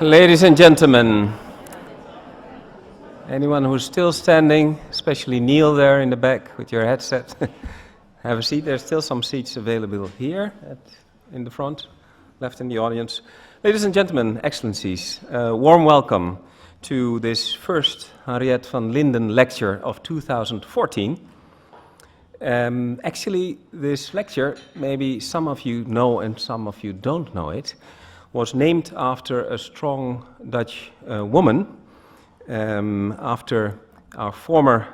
Ladies and gentlemen, anyone who's still standing, especially Neil there in the back with your headset, have a seat. There's still some seats available here in the front, left in the audience. Ladies and gentlemen, excellencies, warm welcome to this first Henriette van Lynden Lecture of 2014. Actually, this lecture, maybe some of you know and some of you don't know it, was named after a strong Dutch woman, after our former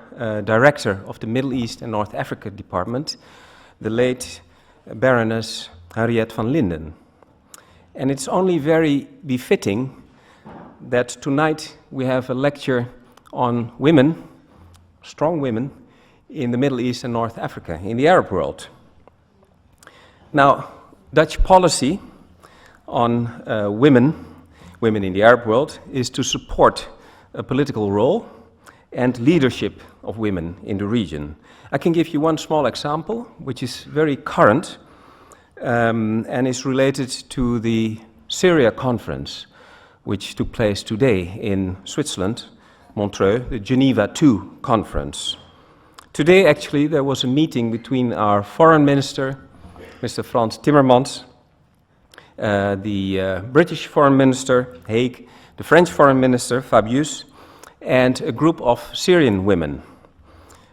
director of the Middle East and North Africa Department, the late Baroness Henriette van Lynden. And it's only very befitting that tonight we have a lecture on women, strong women, in the Middle East and North Africa, in the Arab world. Now, Dutch policy on women in the Arab world, is to support a political role and leadership of women in the region. I can give you one small example, which is very current and is related to the Syria conference, which took place today in Switzerland, Montreux, the Geneva II conference. Today, actually, there was a meeting between our foreign minister, Mr. Frans Timmermans, the British Foreign Minister, Haig, the French Foreign Minister, Fabius, and a group of Syrian women.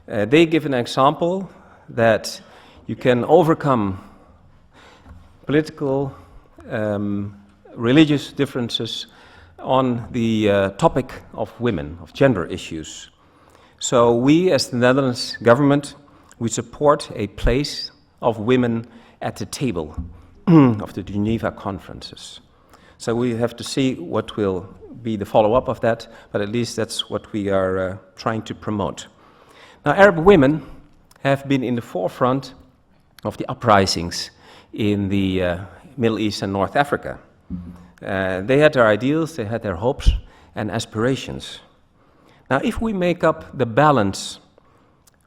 They give an example that you can overcome political, religious differences on the topic of women, of gender issues. So we, as the Netherlands government, we support a place of women at the table of the Geneva conferences. So we have to see what will be the follow-up of that, but at least that's what we are trying to promote. Now, Arab women have been in the forefront of the uprisings in the Middle East and North Africa. They had their ideals, they had their hopes and aspirations. Now, if we make up the balance,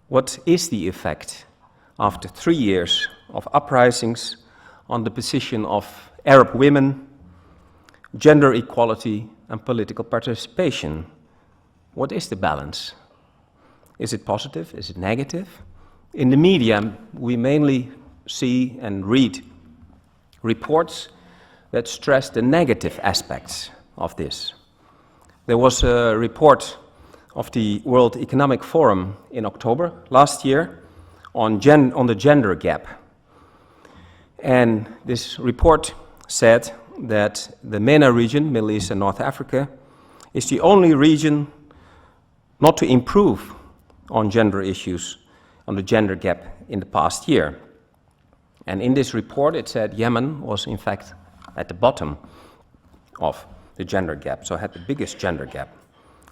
what is the effect after 3 years of uprisings on the position of Arab women, gender equality, and political participation? What is the balance? Is it positive? Is it negative? In the media, we mainly see and read reports that stress the negative aspects of this. There was a report of the World Economic Forum in October last year on the gender gap. And this report said that the MENA region, Middle East and North Africa, is the only region not to improve on gender issues, on the gender gap in the past year. And in this report it said Yemen was in fact at the bottom of the gender gap, so had the biggest gender gap.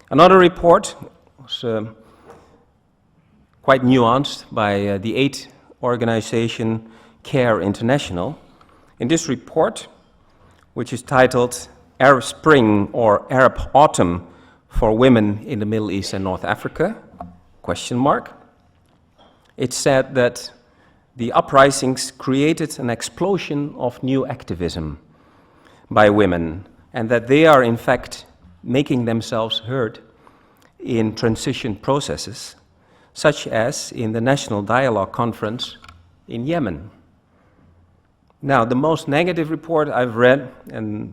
Another report was quite nuanced by the aid organization CARE International. In this report, which is titled Arab Spring or Arab Autumn for Women in the Middle East and North Africa, it said that the uprisings created an explosion of new activism by women and that they are in fact making themselves heard in transition processes, such as in the National Dialogue Conference in Yemen. Now, the most negative report I've read, and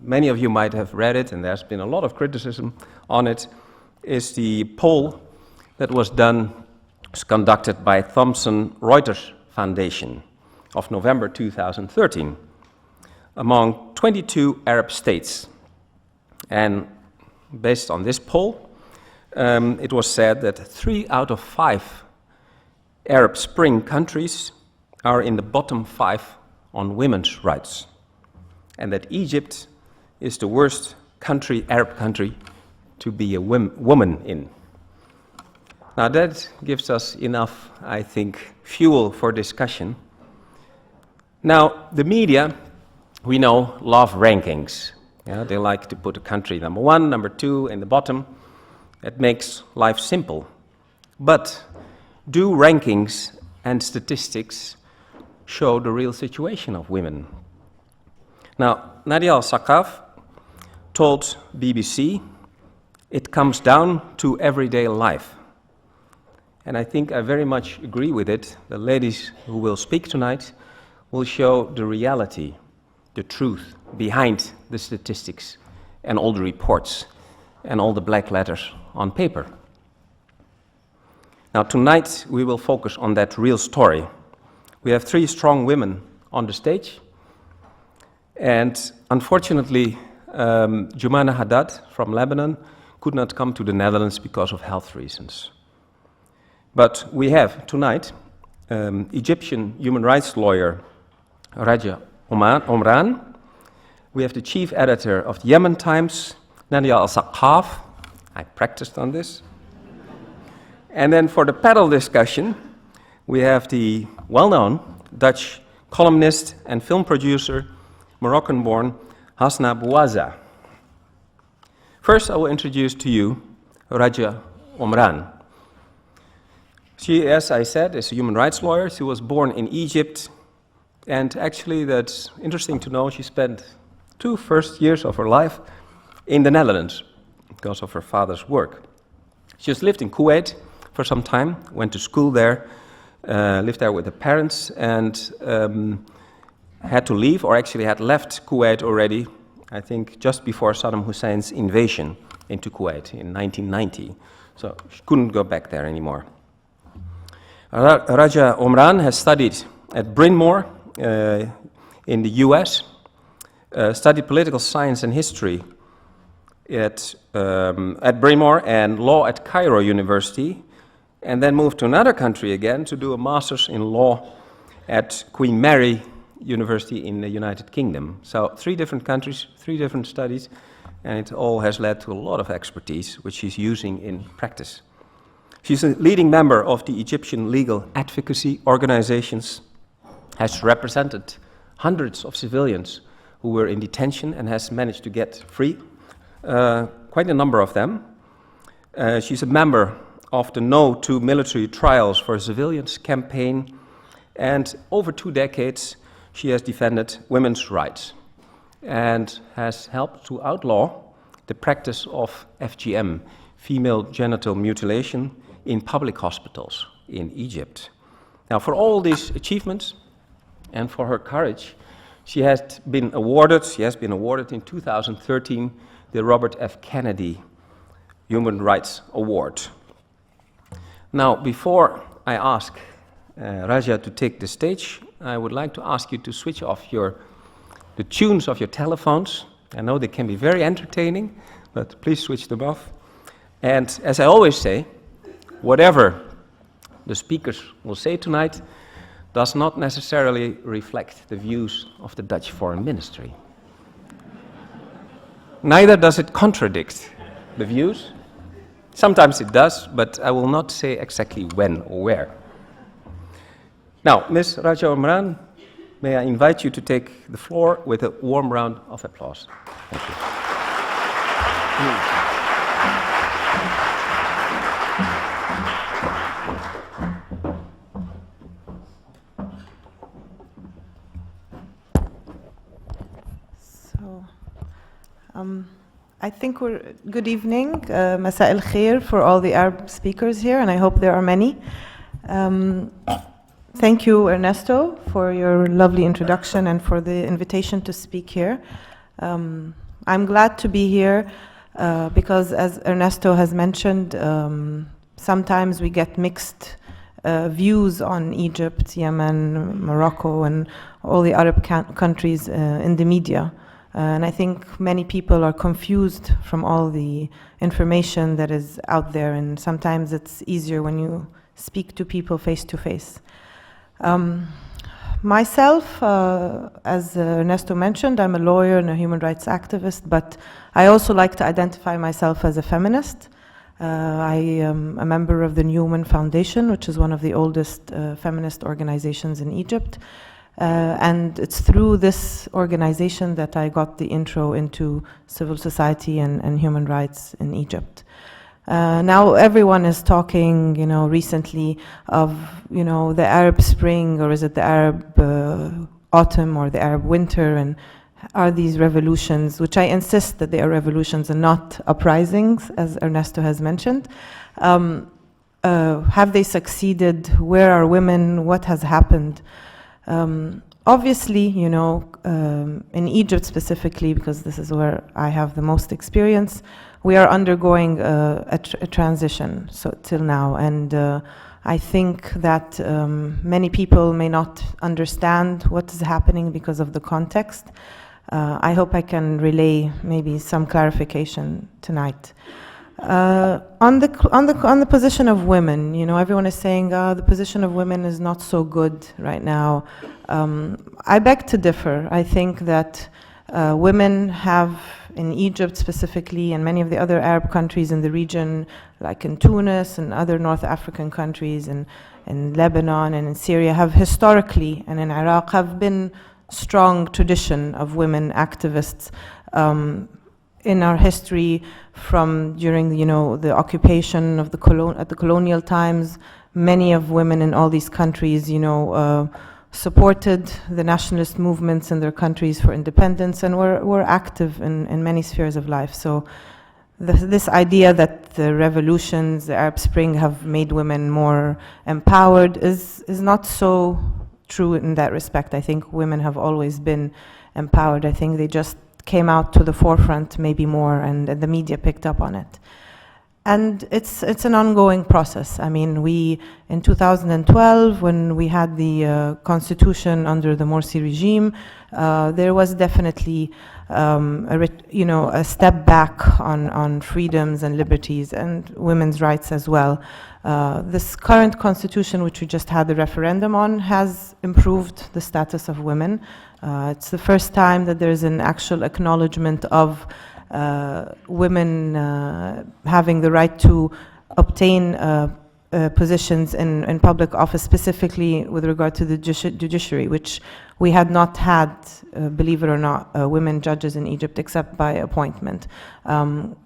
many of you might have read it, and there's been a lot of criticism on it, is the poll that was conducted by Thomson Reuters Foundation of November 2013 among 22 Arab states. And based on this poll, it was said that 3 out of 5 Arab Spring countries are in the bottom 5 on women's rights, and that Egypt is the worst country, Arab country, to be a woman in. Now that gives us enough, I think, fuel for discussion. Now, the media, we know, love rankings. Yeah, they like to put a country number 1, number 2 in the bottom. That makes life simple. But do rankings and statistics show the real situation of women? Now, Nadia al-Sakkaf told BBC, "It comes down to everyday life." And I think I very much agree with it. The ladies who will speak tonight will show the reality, the truth behind the statistics and all the reports and all the black letters on paper. Now tonight we will focus on that real story. We have three strong women on the stage, and unfortunately Jumana Haddad from Lebanon could not come to the Netherlands because of health reasons. But we have tonight Egyptian human rights lawyer Ragia Omran. We have the chief editor of the Yemen Times, Nadia al-Sakkaf. I practiced on this. And then for the panel discussion, we have the well-known Dutch columnist and film producer, Moroccan-born Hassnae Bouazza. First, I will introduce to you Ragia Omran. She, as I said, is a human rights lawyer. She was born in Egypt, and actually that's interesting to know. She spent 2 first years of her life in the Netherlands because of her father's work. She has lived in Kuwait for some time, went to school there, lived there with her parents, and had to leave, or actually had left Kuwait already, I think just before Saddam Hussein's invasion into Kuwait in 1990. So she couldn't go back there anymore. Ragia Omran has studied at Bryn Mawr in the US, studied political science and history at Bryn Mawr and law at Cairo University, and then moved to another country again to do a master's in law at Queen Mary University in the United Kingdom. So 3 different countries, 3 different studies, and it all has led to a lot of expertise which she's using in practice. She's a leading member of the Egyptian legal advocacy organizations, has represented hundreds of civilians who were in detention and has managed to get free, quite a number of them. She's a member of the No to Military Trials for Civilians campaign, and over 2 decades she has defended women's rights and has helped to outlaw the practice of FGM, female genital mutilation, in public hospitals in Egypt. Now, for all these achievements and for her courage, she has been awarded in 2013 the Robert F. Kennedy Human Rights Award. Now, before I ask Ragia to take the stage, I would like to ask you to switch off the tunes of your telephones. I know they can be very entertaining, but please switch them off. And as I always say, whatever the speakers will say tonight does not necessarily reflect the views of the Dutch Foreign Ministry. Neither does it contradict the views. Sometimes it does, but I will not say exactly when or where. Now, Ms. Ragia Omran, may I invite you to take the floor with a warm round of applause. Thank you. I think good evening, Masa al Khair for all the Arab speakers here, and I hope there are many. Thank you, Ernesto, for your lovely introduction and for the invitation to speak here. I'm glad to be here because, as Ernesto has mentioned, sometimes we get mixed views on Egypt, Yemen, Morocco, and all the Arab countries in the media. And I think many people are confused from all the information that is out there, and sometimes it's easier when you speak to people face to face. Myself, as Ernesto mentioned, I'm a lawyer and a human rights activist, but I also like to identify myself as a feminist. I am a member of the New Woman Foundation, which is one of the oldest feminist organizations in Egypt. And it's through this organization that I got the intro into civil society and human rights in Egypt. Now everyone is talking, recently of, the Arab Spring, or is it the Arab autumn or the Arab winter, and are these revolutions, which I insist that they are revolutions and not uprisings, as Ernesto has mentioned. Have they succeeded? Where are women? What has happened? Obviously, you know, in Egypt specifically, because this is where I have the most experience, we are undergoing a transition till now, and I think that many people may not understand what is happening because of the context. I hope I can relay maybe some clarification tonight. On the position of women, you know, everyone is saying the position of women is not so good right now. I beg to differ. I think that women have, in Egypt specifically, and many of the other Arab countries in the region, like in Tunis and other North African countries, and in Lebanon and in Syria, have historically, and in Iraq, have been strong tradition of women activists in our history, from during, you know, the occupation of at the colonial times. Many of women in all these countries, you know, supported the nationalist movements in their countries for independence, and were active in many spheres of life. So this idea that the revolutions, the Arab Spring, have made women more empowered is not so true in that respect. I think women have always been empowered. I think they just came out to the forefront maybe more, and the media picked up on it. And it's an ongoing process. I mean, in 2012, when we had the constitution under the Morsi regime, there was definitely a step back on freedoms and liberties and women's rights as well. This current constitution, which we just had the referendum on, has improved the status of women. It's the first time that there's an actual acknowledgement of women having the right to obtain positions in public office, specifically with regard to the judiciary, which we had not had, believe it or not, women judges in Egypt except by appointment.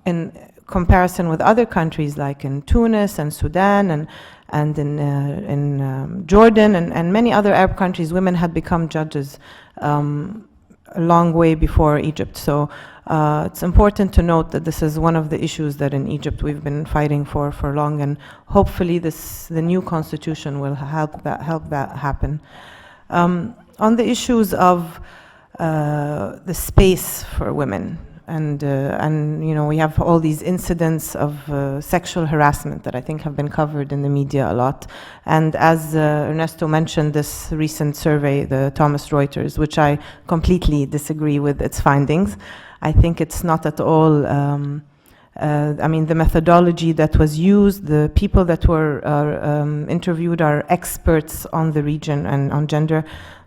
In comparison with other countries like in Tunis and Sudan and in Jordan and many other Arab countries, women had become judges a long way before Egypt. So it's important to note that this is one of the issues that in Egypt we've been fighting for long, and hopefully the new constitution will help that happen. On the issues of the space for women, and you know, we have all these incidents of sexual harassment that I think have been covered in the media a lot. And as Ernesto mentioned, this recent survey, the Thomson Reuters, which I completely disagree with its findings. I think it's not at all, I mean, the methodology that was used, the people that were interviewed are experts on the region and on gender,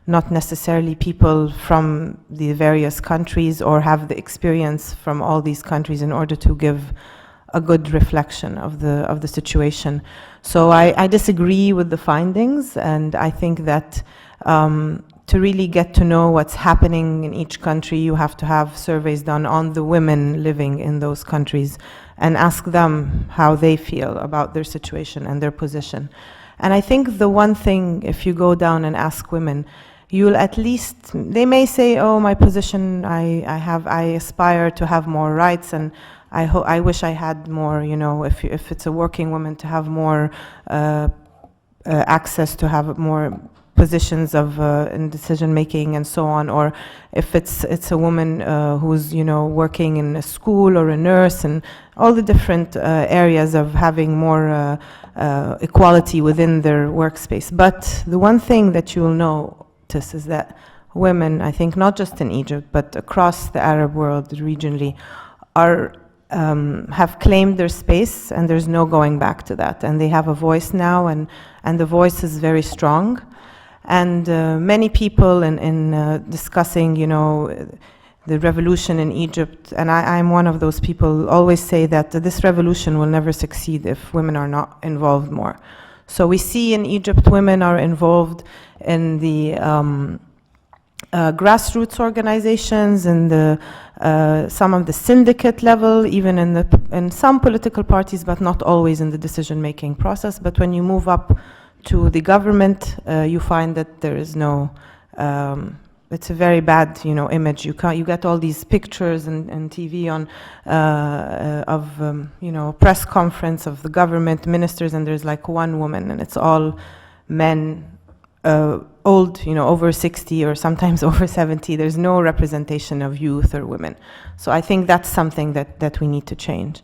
not necessarily people from the various countries or have the experience from all these countries in order to give a good reflection of the situation. So I disagree with the findings, and I think that to really get to know what's happening in each country, you have to have surveys done on the women living in those countries and ask them how they feel about their situation and their position. And I think the one thing, if you go down and ask women, you'll at least, they may say, oh, my position, I aspire to have more rights, and I wish I had more, you know, if it's a working woman, to have more access, to have more positions of in decision making and so on, or if it's a woman who's, you know, working in a school or a nurse, and all the different areas of having more equality within their workspace. But the one thing that you'll notice is that women, I think not just in Egypt but across the Arab world regionally, are have claimed their space, and there's no going back to that, and they have a voice now, and the voice is very strong. And many people in discussing, you know, the revolution in Egypt, and I'm one of those people, always say that this revolution will never succeed if women are not involved more. So we see in Egypt women are involved in the grassroots organizations, and some of the syndicate level, even in some political parties, but not always in the decision-making process. But when you move up to the government, you find that there is no it's a very bad, image. You get all these pictures and TV on of press conference of the government ministers, and there's like one woman, and it's all men, old, over 60 or sometimes over 70. There's no representation of youth or women. So I think that's something that we need to change.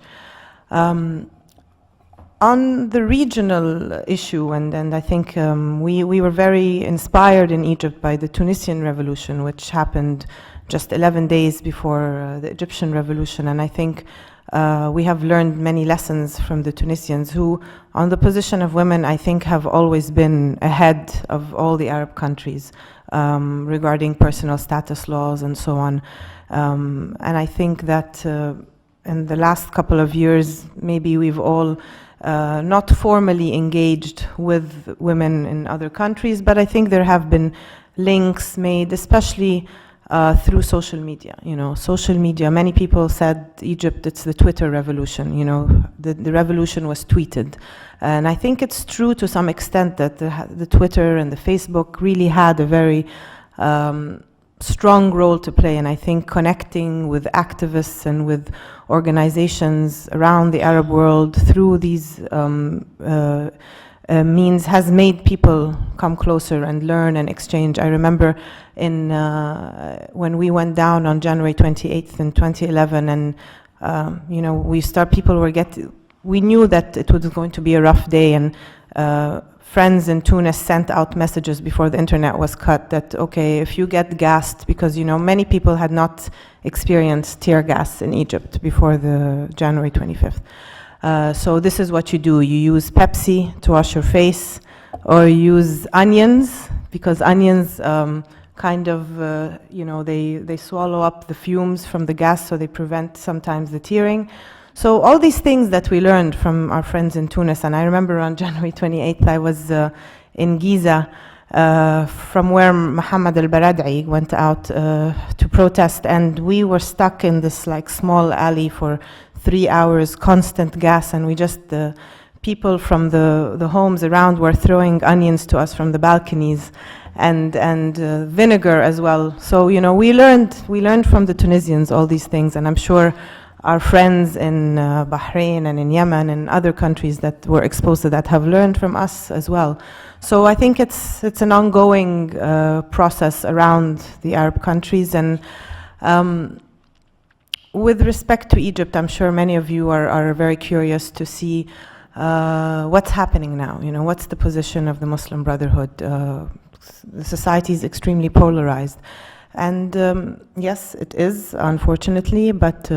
On the regional issue, and I think we were very inspired in Egypt by the Tunisian revolution, which happened just 11 days before the Egyptian revolution. And I think we have learned many lessons from the Tunisians, who, on the position of women, I think have always been ahead of all the Arab countries regarding personal status laws and so on. And I think that in the last couple of years, maybe we've all not formally engaged with women in other countries, but I think there have been links made, especially through social media. Social media, many people said Egypt, it's the Twitter revolution, the revolution was tweeted. And I think it's true to some extent that the Twitter and the Facebook really had a very strong role to play, and I think connecting with activists and with organizations around the Arab world through these means has made people come closer and learn and exchange. I remember when we went down on January 28th in 2011, and we knew that it was going to be a rough day, and friends in Tunis sent out messages before the internet was cut that, okay, if you get gassed, because many people had not experienced tear gas in Egypt before the January 25th. So this is what you do. You use Pepsi to wash your face, or you use onions, because onions they swallow up the fumes from the gas, so they prevent sometimes the tearing. So all these things that we learned from our friends in Tunis, and I remember on January 28th, I was in Giza, from where Mohammed al-Baradei went out to protest, and we were stuck in this small alley for 3 hours, constant gas, and the people from the homes around were throwing onions to us from the balconies, and vinegar as well. So we learned from the Tunisians all these things, and I'm sure our friends in Bahrain and in Yemen and other countries that were exposed to that have learned from us as well. So I think it's an ongoing process around the Arab countries. And with respect to Egypt, I'm sure many of you are very curious to see what's happening now. What's the position of the Muslim Brotherhood? The society is extremely polarized. And yes, it is, unfortunately, but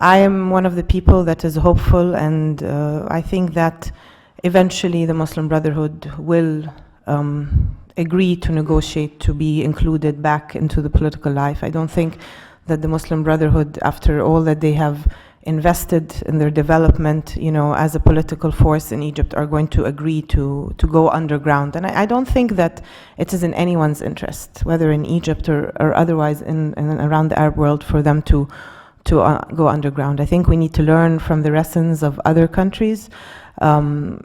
I am one of the people that is hopeful, and I think that eventually the Muslim Brotherhood will agree to negotiate to be included back into the political life. I don't think that the Muslim Brotherhood, after all that they have invested in their development, as a political force in Egypt, are going to agree to go underground. And I don't think that it is in anyone's interest, whether in Egypt or otherwise in around the Arab world, for them to go underground. I think we need to learn from the lessons of other countries around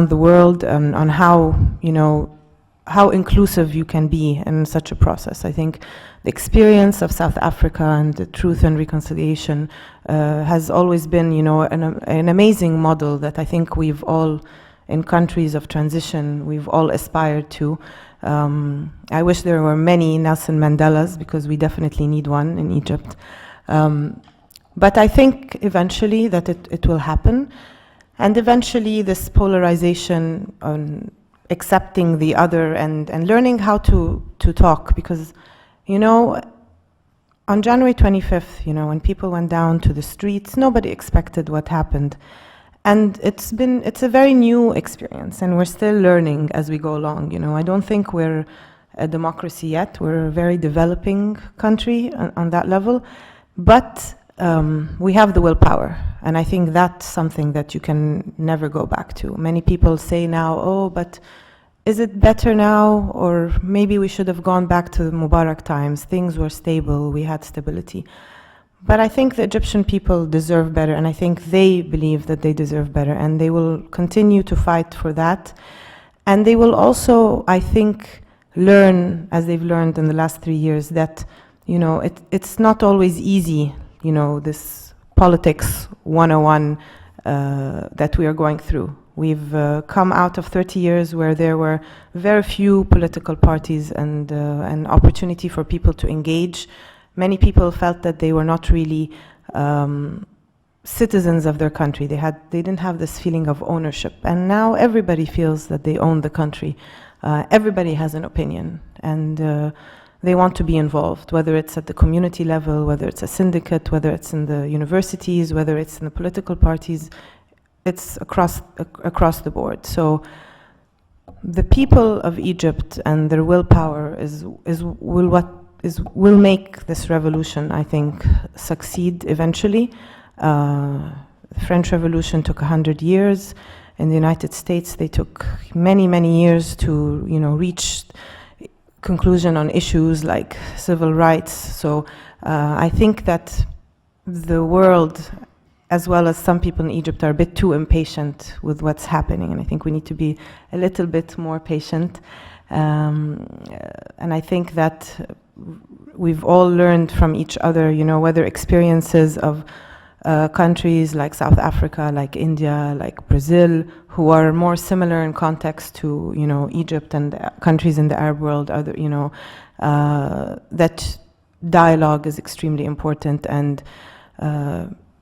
the world on how inclusive you can be in such a process. I think the experience of South Africa and the Truth and Reconciliation has always been, an amazing model that I think we've all, in countries of transition, we've all aspired to. I wish there were many Nelson Mandelas, because we definitely need one in Egypt. But I think eventually that it will happen. And eventually this polarization on accepting the other and learning how to talk, because on January 25th, when people went down to the streets, nobody expected what happened. And it's a very new experience, and we're still learning as we go along. I don't think we're a democracy yet. We're a very developing country on that level, but we have the willpower, and I think that's something that you can never go back to. Many people say now, oh, but is it better now? Or maybe we should have gone back to the Mubarak times. Things were stable, we had stability. But I think the Egyptian people deserve better, and I think they believe that they deserve better, and they will continue to fight for that. And they will also, I think, learn, as they've learned in the last 3 years, that, you know, it's not always easy, you know, this politics 101 that we are going through. We've come out of 30 years where there were very few political parties and an opportunity for people to engage. Many people felt that they were not really citizens of their country. They didn't have this feeling of ownership. And now everybody feels that they own the country. Everybody has an opinion, and they want to be involved, whether it's at the community level, whether it's a syndicate, whether it's in the universities, whether it's in the political parties. It's across the board. So the people of Egypt and their willpower will make this revolution, I think, succeed eventually. The French Revolution took 100 years. In the United States, they took many, many years to, you know, reach conclusion on issues like civil rights. So I think that the world, as well as some people in Egypt, are a bit too impatient with what's happening, and I think we need to be a little bit more patient. And I think that we've all learned from each other, you know, whether experiences of countries like South Africa, like India, like Brazil, who are more similar in context to, you know, Egypt and countries in the Arab world, other, you know, that dialogue is extremely important, and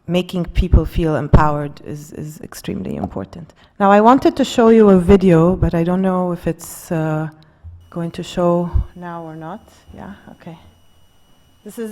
making people feel empowered is extremely important. Now, I wanted to show you a video, but I don't know if it's going to show now or not. Yeah, okay. This is...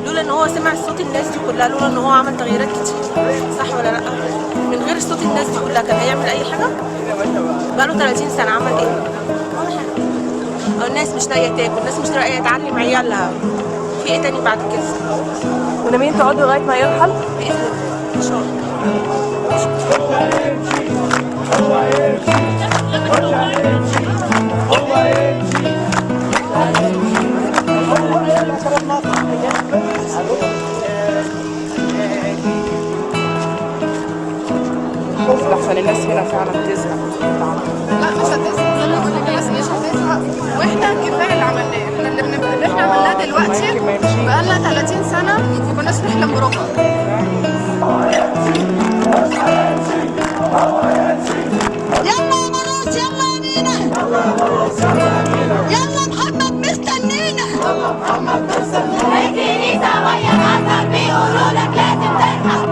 لولا ان هو سمع صوت الناس دي كلها، لولا ان هو عمل تغييرات كتير، صح ولا لا؟ من غير صوت الناس دي كلها كان هيعمل اي حاجه؟ بقاله 30 سنه عمل ايه؟ ولا حاجه. الناس مش لاقيه تاكل، الناس مش لاقيه تعلم عيالها. في ايه تاني بعد كده؟ وناويين تقعدوا لغايه ما يرحل؟ باذن الله ان شاء الله. لحسن الناس هنا فعلا بتزهق. لا مش هتزهق، انا بقول لك الناس مش هتزهق، واحنا كفايه اللي عملناه، احنا اللي احنا عملناه دلوقتي بقالنا 30 سنه ما كناش نحلم بربع. يلا مروس يلا مينا، يلا محمد مستنينا، يلا محمد مستنينا. الكنيسه ويا الازهر بيقولوا لك لازم ترحل.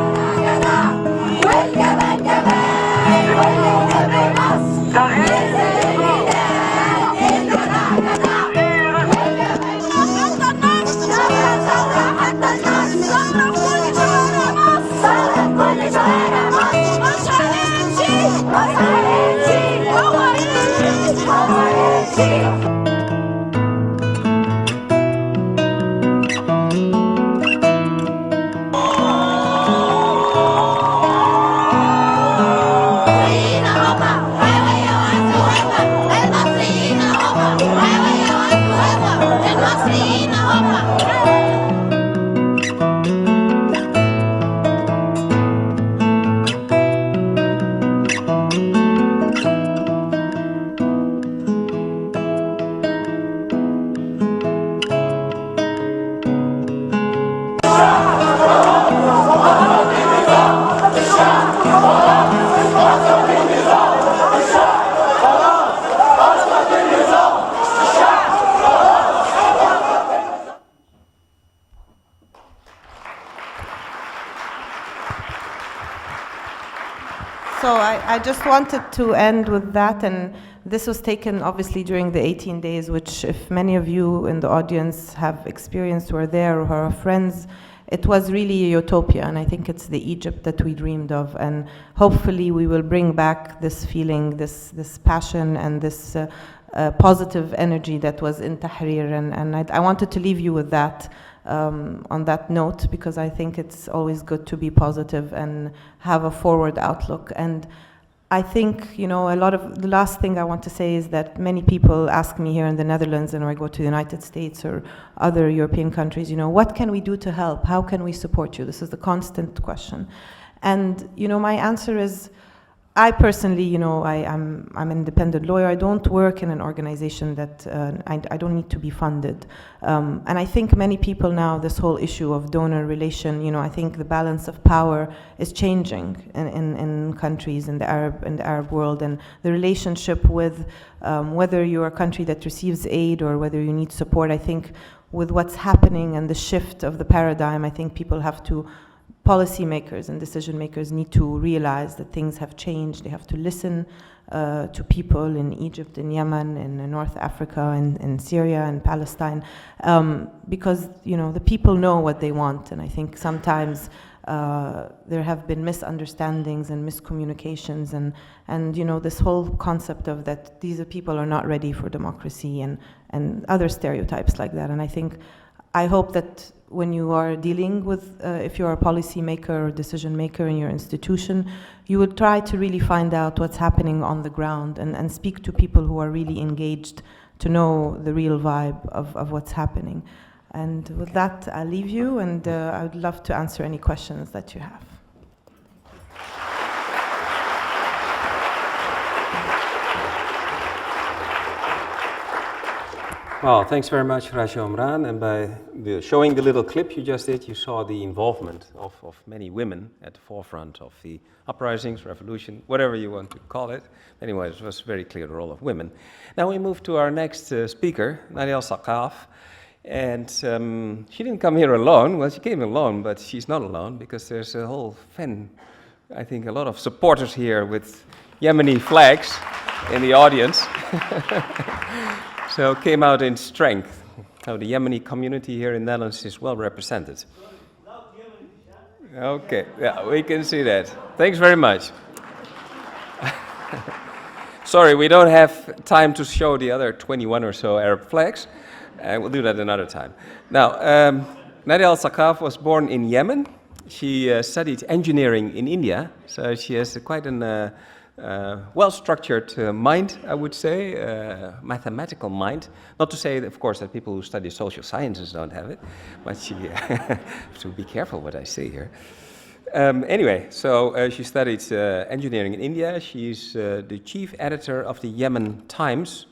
والجبل جبال والجبل مصر. حتى الناس حتى الناس So I just wanted to end with that, and this was taken obviously during the 18 days, which if many of you in the audience have experienced, were there or are friends, it was really a utopia, and I think it's the Egypt that we dreamed of, and hopefully we will bring back this feeling, this passion, and this positive energy that was in Tahrir, and I wanted to leave you with that, on that note, because I think it's always good to be positive and have a forward outlook. And I think, you know, the last thing I want to say is that many people ask me here in the Netherlands, and or I go to the United States or other European countries, you know, what can we do to help? How can we support you? This is the constant question. And, you know, my answer is, I personally, you know, I'm an independent lawyer. I don't work in an organization that I don't need to be funded. And I think many people now, this whole issue of donor relation, you know, I think the balance of power is changing in countries in the Arab world, and the relationship with whether you're a country that receives aid or whether you need support. I think with what's happening and the shift of the paradigm, I think people have to. Policymakers and decision makers need to realize that things have changed. They have to listen to people in Egypt, in Yemen, in North Africa, in Syria, and Palestine, because, you know, the people know what they want. And I think sometimes there have been misunderstandings and miscommunications, and you know, this whole concept of that these people are not ready for democracy, and other stereotypes like that. And I hope that when you are dealing with, if you're a policy maker or decision maker in your institution, you would try to really find out what's happening on the ground, and speak to people who are really engaged to know the real vibe of what's happening. And with that, I'll leave you, and I would love to answer any questions that you have. Well, thanks very much, Ragia Omran. And by showing the little clip you just did, you saw the involvement of many women at the forefront of the uprisings, revolution, whatever you want to call it. Anyway, it was very clear the role of women. Now we move to our next speaker, Nadia al-Sakkaf. And she didn't come here alone. Well, she came alone, but she's not alone, because there's a whole I think a lot of supporters here with Yemeni flags in the audience. So came out in strength. So the Yemeni community here in the Netherlands is well represented. Okay, yeah, we can see that. Thanks very much. Sorry, we don't have time to show the other 21 or so Arab flags. We'll do that another time. Now, Nadia al-Sakkaf was born in Yemen. She studied engineering in India, so she has quite an well-structured mind, I would say, mathematical mind. Not to say, of course, that people who study social sciences don't have it, but she have to be careful what I say here. Anyway, so she studied engineering in India. She's the chief editor of the Yemen Times,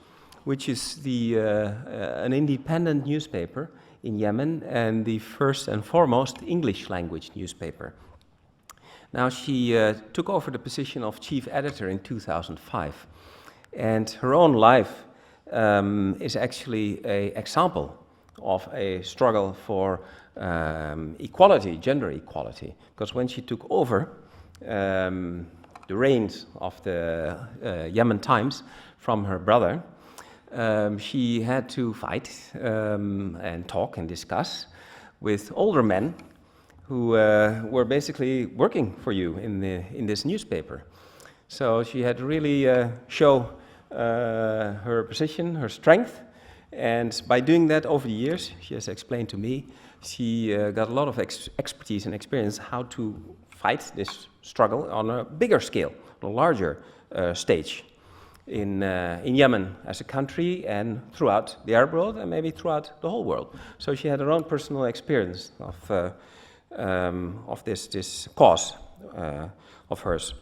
which is an independent newspaper in Yemen and the first and foremost English language newspaper. Now, she took over the position of chief editor in 2005, and her own life is actually an example of a struggle for equality, gender equality, because when she took over the reins of the Yemen Times from her brother, she had to fight and talk and discuss with older men who were basically working for you in this newspaper. So she had to really show her position, her strength, and by doing that over the years, she has explained to me, she got a lot of expertise and experience how to fight this struggle on a bigger scale, on a larger stage in Yemen as a country and throughout the Arab world and maybe throughout the whole world. So she had her own personal experience of this cause of hers.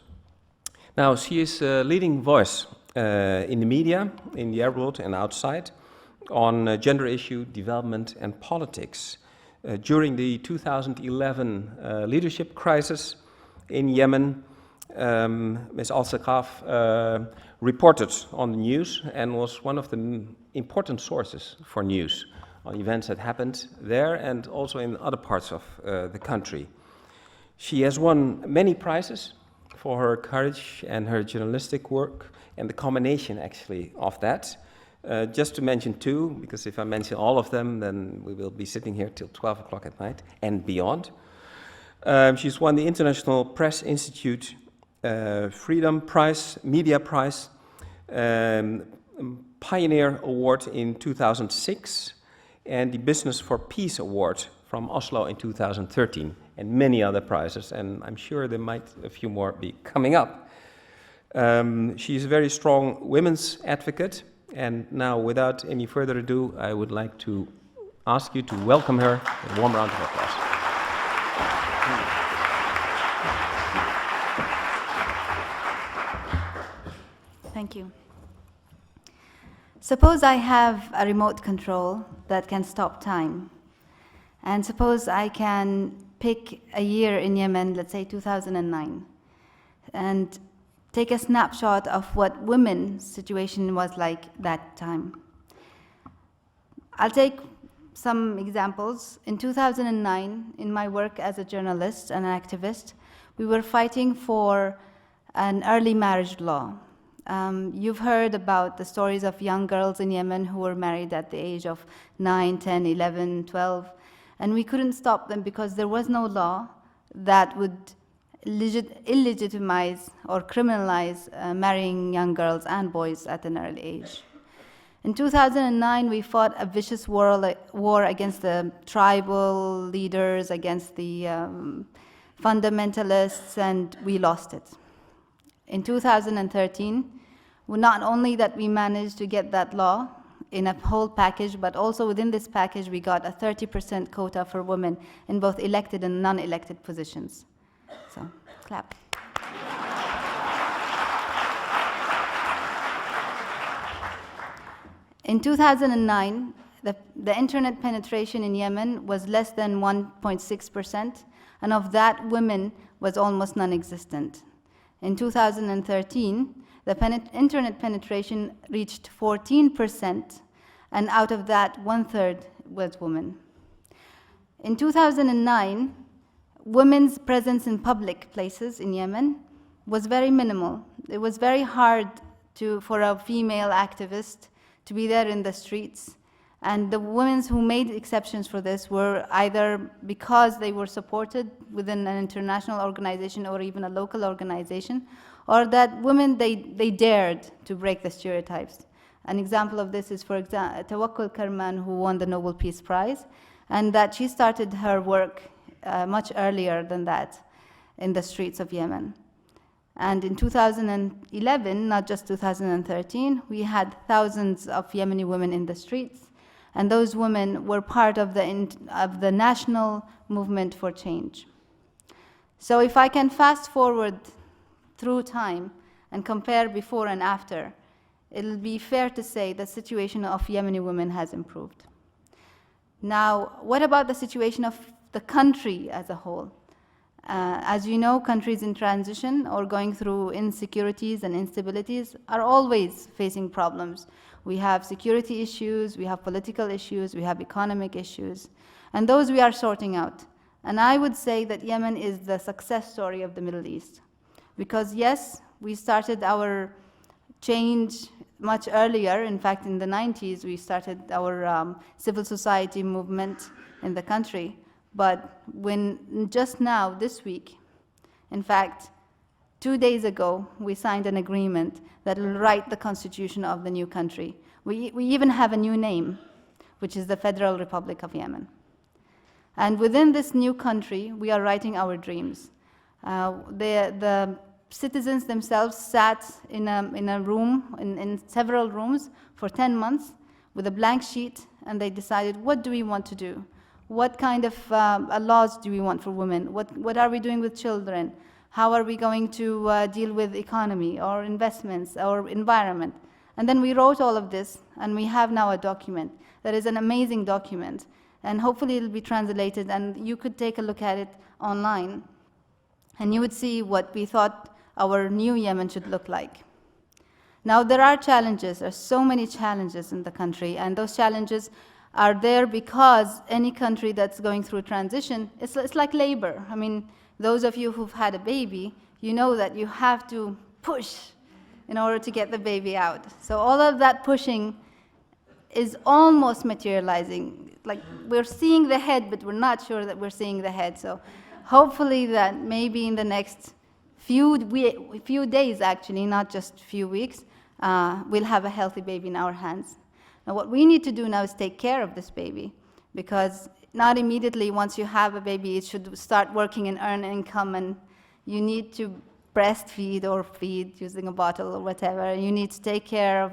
Now, she is a leading voice in the media, in the Arab world and outside, on gender issue, development and politics. During the 2011 leadership crisis in Yemen, Ms. al-Sakkaf reported on the news and was one of the important sources for news on events that happened there and also in other parts of the country. She has won many prizes for her courage and her journalistic work and the combination actually of that. Just to mention two, because if I mention all of them, then we will be sitting here till 12 o'clock at night and beyond. She's won the International Press Institute Freedom Prize, Media Prize, Pioneer Award in 2006, and the Business for Peace Award from Oslo in 2013, and many other prizes, and I'm sure there might a few more be coming up. She's a very strong women's advocate, and now without any further ado, I would like to ask you to welcome her with a warm round of applause. Thank you. Suppose I have a remote control that can stop time. And suppose I can pick a year in Yemen, let's say 2009, and take a snapshot of what women's situation was like that time. I'll take some examples. In 2009, in my work as a journalist and an activist, we were fighting for an early marriage law. You've heard about the stories of young girls in Yemen who were married at the age of 9, 10, 11, 12, and we couldn't stop them because there was no law that would illegitimize or criminalize marrying young girls and boys at an early age. In 2009, we fought a vicious war against the tribal leaders, against the fundamentalists, and we lost it. In 2013, not only that we managed to get that law in a whole package, but also within this package we got a 30% quota for women in both elected and non-elected positions. So, clap. In 2009, the internet penetration in Yemen was less than 1.6%, and of that, women was almost non-existent. In 2013, the internet penetration reached 14%, and out of that, 1/3 was women. In 2009, women's presence in public places in Yemen was very minimal. It was very hard for a female activist to be there in the streets. And the women who made exceptions for this were either because they were supported within an international organization or even a local organization, or that women, they dared to break the stereotypes. An example of this is, for example, Tawakkul Karman, who won the Nobel Peace Prize, and that she started her work much earlier than that in the streets of Yemen. And in 2011, not just 2013, we had thousands of Yemeni women in the streets. And those women were part of the national movement for change. So if I can fast forward through time and compare before and after, it'll be fair to say the situation of Yemeni women has improved. Now, what about the situation of the country as a whole? As you know, countries in transition or going through insecurities and instabilities are always facing problems. We have security issues, we have political issues, we have economic issues, and those we are sorting out. And I would say that Yemen is the success story of the Middle East. Because yes, we started our change much earlier. In fact, in the 90s, we started our civil society movement in the country. But when just now, this week, in fact, 2 days ago, we signed an agreement that will write the constitution of the new country. We even have a new name, which is the Federal Republic of Yemen. And within this new country, we are writing our dreams. The citizens themselves sat in a room, in several rooms, for 10 months with a blank sheet, and they decided, what do we want to do? What kind of laws do we want for women? What are we doing with children? How are we going to deal with economy or investments or environment? And then we wrote all of this, and we have now a document that is an amazing document. And hopefully it'll be translated, and you could take a look at it online, and you would see what we thought our new Yemen should look like. Now, there are challenges. There are so many challenges in the country, and those challenges are there because any country that's going through transition, it's like labor. I mean, those of you who've had a baby, you know that you have to push in order to get the baby out. So all of that pushing is almost materializing. Like, we're seeing the head, but we're not sure that we're seeing the head. So hopefully that maybe in the next few days, actually, not just few weeks, we'll have a healthy baby in our hands. Now, what we need to do now is take care of this baby, because not immediately once you have a baby, it should start working and earn income, and you need to breastfeed or feed using a bottle or whatever. You need to take care of,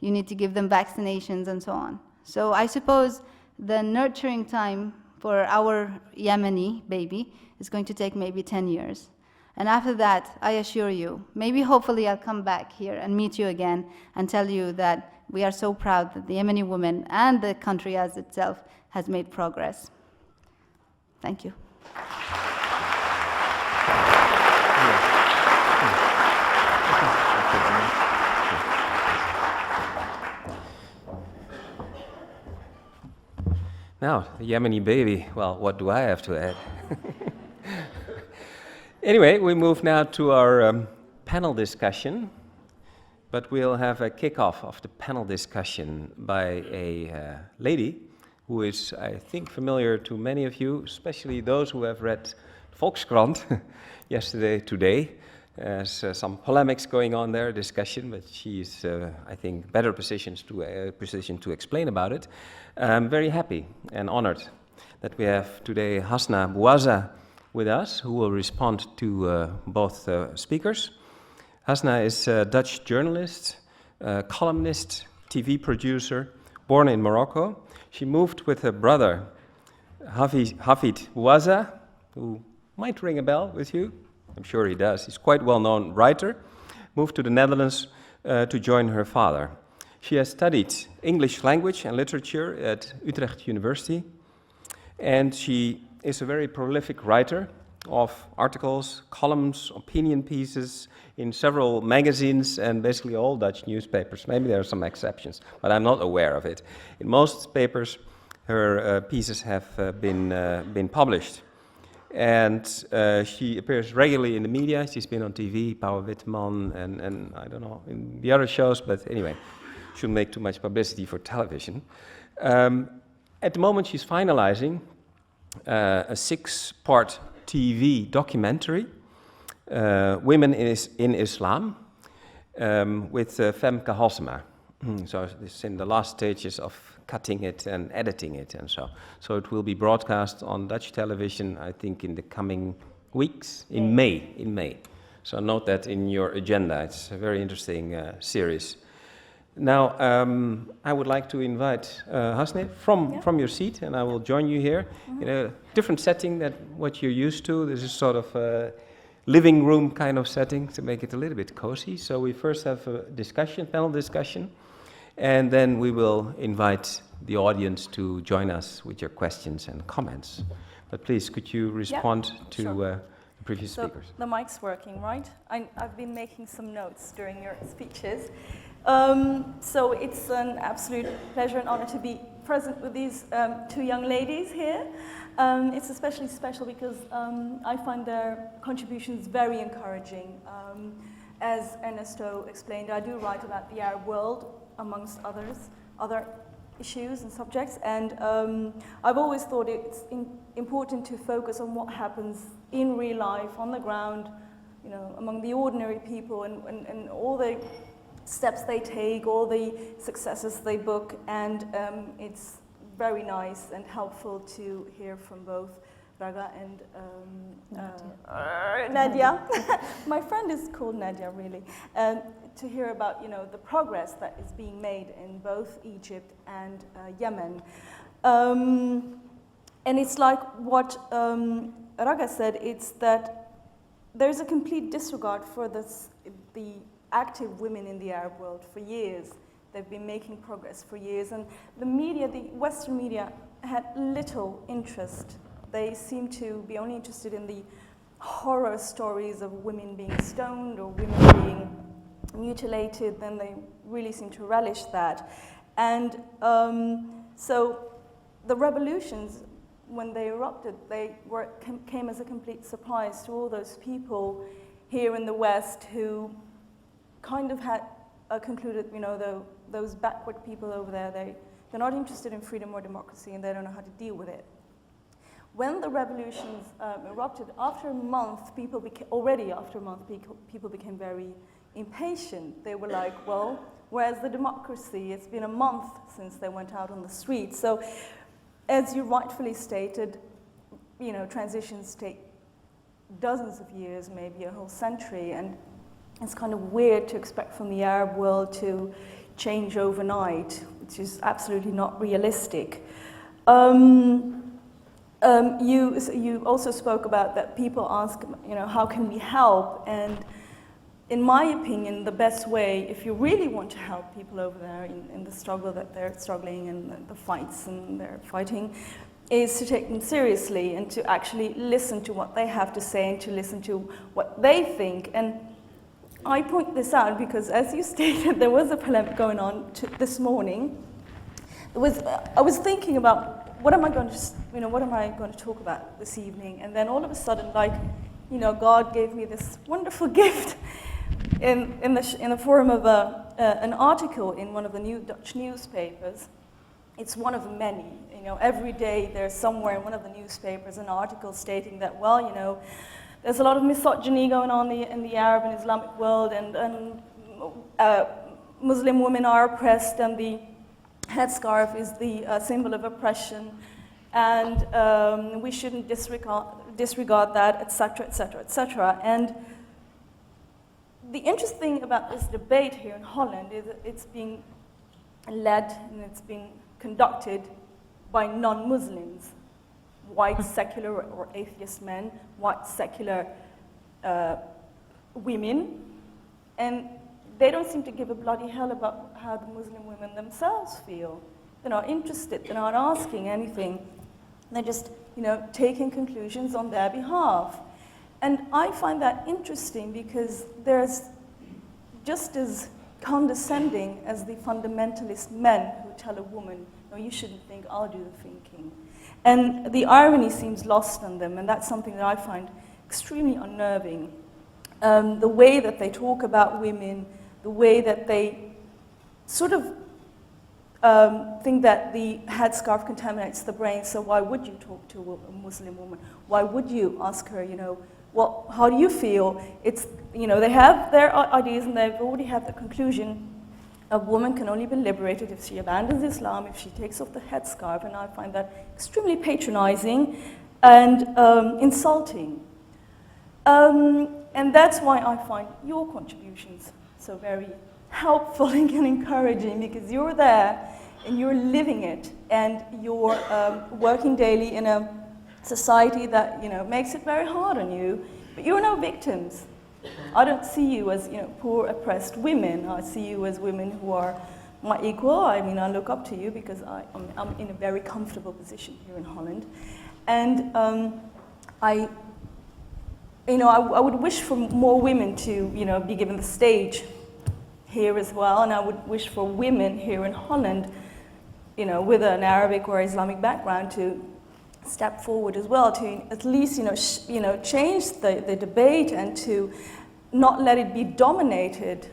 you need to give them vaccinations and so on. So I suppose the nurturing time for our Yemeni baby is going to take maybe 10 years. And after that, I assure you, maybe hopefully I'll come back here and meet you again and tell you that we are so proud that the Yemeni woman and the country as itself has made progress. Thank you. Now, the Yemeni baby, well, what do I have to add? Anyway, we move now to our panel discussion, but we'll have a kickoff of the panel discussion by a lady who is, I think, familiar to many of you, especially those who have read Volkskrant today. There's some polemics going on there, discussion, but she's, I think, better positioned to explain about it. I'm very happy and honored that we have today Hassnae Bouazza with us, who will respond to both speakers. Hassnae is a Dutch journalist, columnist, TV producer, born in Morocco. She moved with her brother, Hafid Bouazza, who might ring a bell with you. I'm sure he does. He's quite a well-known writer. Moved to the Netherlands to join her father. She has studied English language and literature at Utrecht University, and she is a very prolific writer of articles, columns, opinion pieces in several magazines and basically all Dutch newspapers. Maybe there are some exceptions, but I'm not aware of it. In most papers, her pieces have been published. And she appears regularly in the media. She's been on TV, Pauw Witteman, and I don't know, in the other shows, but anyway, shouldn't make too much publicity for television. At the moment, she's finalizing a 6-part TV documentary, Women in Islam, with Femke Halsema. So it's in the last stages of cutting it and editing it, and so it will be broadcast on Dutch television, I think, in the coming weeks, in May. So note that in your agenda. It's a very interesting series. Now, I would like to invite Hassnae from your seat, and I will join you here in a different setting than what you're used to. This is sort of a living room kind of setting to make it a little bit cozy. So we first have a panel discussion, and then we will invite the audience to join us with your questions and comments. But please, could you respond to the previous speakers? The mic's working, right? I've been making some notes during your speeches. So it's an absolute pleasure and honor to be present with these 2 young ladies here. It's especially special because I find their contributions very encouraging. As Ernesto explained, I do write about the Arab world, amongst other issues and subjects, and I've always thought it's important to focus on what happens in real life, on the ground, you know, among the ordinary people, and all the steps they take, all the successes they book, and it's very nice and helpful to hear from both Raga and Nadia. My friend is called Nadia, really. To hear about, you know, the progress that is being made in both Egypt and Yemen. And it's like what Raga said, it's that there's a complete disregard for the active women in the Arab world for years. They've been making progress for years, and the media, the Western media, had little interest. They seem to be only interested in the horror stories of women being stoned or women being mutilated. Then they really seem to relish that. And so the revolutions, when they erupted, came as a complete surprise to all those people here in the West who kind of had concluded, those backward people over there, they're not interested in freedom or democracy and they don't know how to deal with it. When the revolutions erupted, after a month, people became very impatient. They were like, well, where's the democracy? It's been a month since they went out on the street. So, as you rightfully stated, transitions take dozens of years, maybe a whole century, and it's kind of weird to expect from the Arab world to change overnight, which is absolutely not realistic. You also spoke about that people ask, how can we help? And in my opinion, the best way, if you really want to help people over there in the struggle that they're struggling and the fights and they're fighting, is to take them seriously and to actually listen to what they have to say and to listen to what they think. And I point this out because, as you stated, there was a polemic going on this morning. I was thinking about what am I going to talk about this evening, and then all of a sudden, God gave me this wonderful gift in the form of an article in one of the new Dutch newspapers. It's one of many. Every day there's somewhere in one of the newspapers an article stating that, there's a lot of misogyny going on in the Arab and Islamic world, and Muslim women are oppressed, and the headscarf is the symbol of oppression, and we shouldn't disregard that, etc., etc., etc. And the interesting thing about this debate here in Holland is that it's being led and it's being conducted by non-Muslims. White secular or atheist men, white secular women, and they don't seem to give a bloody hell about how the Muslim women themselves feel. They're not interested, they're not asking anything. They're just, taking conclusions on their behalf. And I find that interesting because there's just as condescending as the fundamentalist men who tell a woman, no, you shouldn't think, I'll do the thinking. And the irony seems lost on them, and that's something that I find extremely unnerving. The way that they talk about women, the way that they sort of think that the headscarf contaminates the brain, so why would you talk to a Muslim woman? Why would you ask her, well, how do you feel? It's, they have their ideas and they've already had the conclusion. A woman can only be liberated if she abandons Islam, if she takes off the headscarf, and I find that extremely patronizing and insulting. And that's why I find your contributions so very helpful and encouraging, because you're there and you're living it, and you're working daily in a society that makes it very hard on you, but you're no victims. I don't see you as poor oppressed women. I see you as women who are my equal. I mean, I look up to you because I'm in a very comfortable position here in Holland, and I would wish for more women to be given the stage here as well, and I would wish for women here in Holland, with an Arabic or Islamic background, to step forward as well, to at least change the debate and to not let it be dominated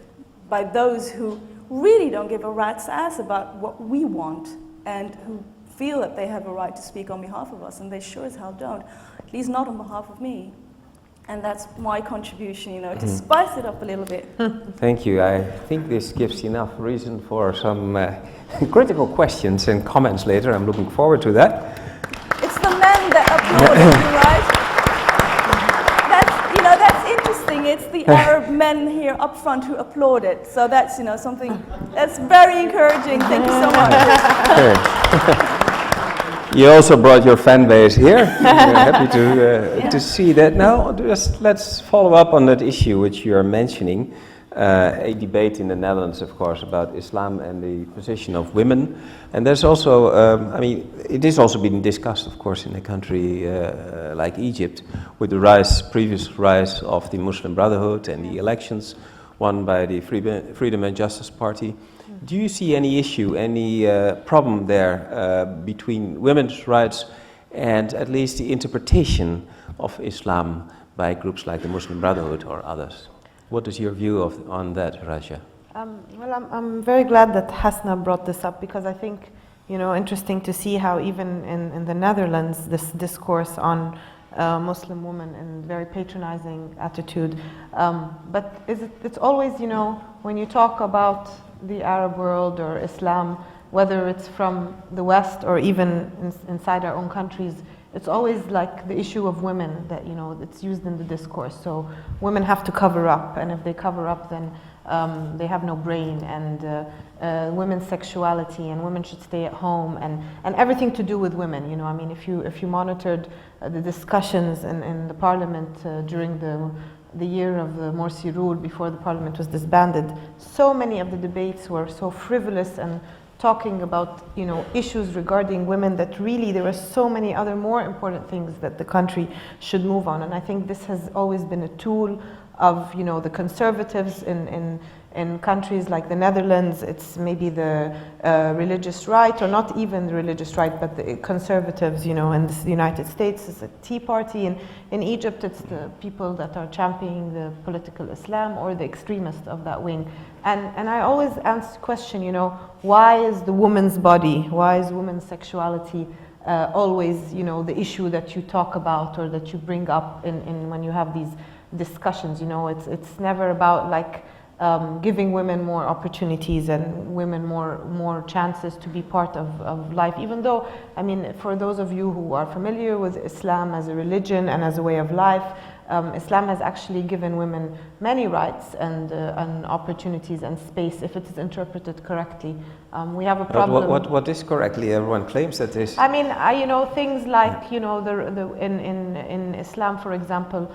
by those who really don't give a rat's ass about what we want and who feel that they have a right to speak on behalf of us, and they sure as hell don't, at least not on behalf of me. And that's my contribution, to spice it up a little bit. Thank you. I think this gives enough reason for some critical questions and comments later. I'm looking forward to that. It's the men that applaud you, right? That's interesting. It's the Arab men here up front who applaud it. So that's, something that's very encouraging. Thank you so much. You also brought your fan base here. We're happy to see that. Now, let's follow up on that issue which you are mentioning. A debate in the Netherlands, of course, about Islam and the position of women. And there's also, it is also been discussed, of course, in a country like Egypt, with the previous rise of the Muslim Brotherhood and the elections won by the Freedom and Justice Party. Do you see any issue, any problem there between women's rights and at least the interpretation of Islam by groups like the Muslim Brotherhood or others. What is your view on that, Ragia? Well, I'm very glad that Hassnae brought this up, because I think, interesting to see how even in the Netherlands, this discourse on Muslim women and very patronizing attitude. But it's always, when you talk about the Arab world or Islam, whether it's from the West or even inside our own countries, it's always like the issue of women that, it's used in the discourse. So women have to cover up, and if they cover up, then they have no brain, and women's sexuality, and women should stay at home, and everything to do with women. I mean, if you monitored the discussions in the parliament during the year of the Morsi rule, before the parliament was disbanded, so many of the debates were so frivolous and talking about issues regarding women that really there were so many other more important things that the country should move on. And I think this has always been a tool of the conservatives in countries like the Netherlands. It's maybe the religious right, or not even the religious right, but the conservatives, in the United States it's a Tea Party, and in Egypt it's the people that are championing the political Islam or the extremists of that wing. And I always ask the question, why is the woman's body, why is women's sexuality always, the issue that you talk about or that you bring up in when you have these discussions? It's never about like giving women more opportunities and women more chances to be part of life. Even though, I mean, for those of you who are familiar with Islam as a religion and as a way of life, Islam has actually given women many rights and opportunities and space if it is interpreted correctly. We have a problem. What is correctly? Everyone claims that is. I mean, things like in Islam, for example,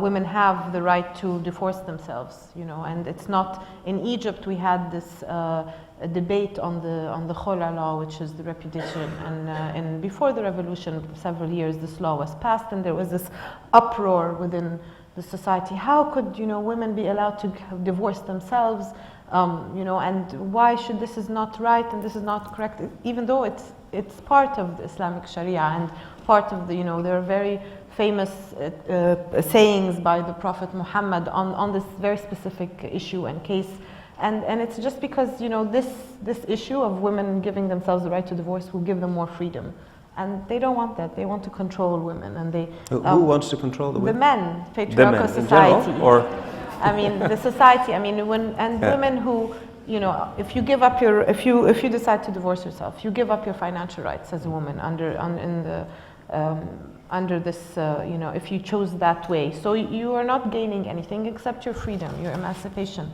women have the right to divorce themselves. And it's not in Egypt. We had this debate on the Khula law, which is the repudiation, and before the revolution, several years, this law was passed, and there was this uproar within the society. How could women be allowed to divorce themselves? And why should this is not right and this is not correct? Even though it's part of the Islamic Sharia and part of the there are very famous sayings by the Prophet Muhammad on this very specific issue and case. And it's just because this issue of women giving themselves the right to divorce will give them more freedom, and they don't want that. They want to control women, and they. Who wants to control the women? The men, patriarchal society. In general, or I mean, the society. I mean, women who if you give up your if you decide to divorce yourself, you give up your financial rights as a woman under this if you choose that way. So you are not gaining anything except your freedom, your emancipation.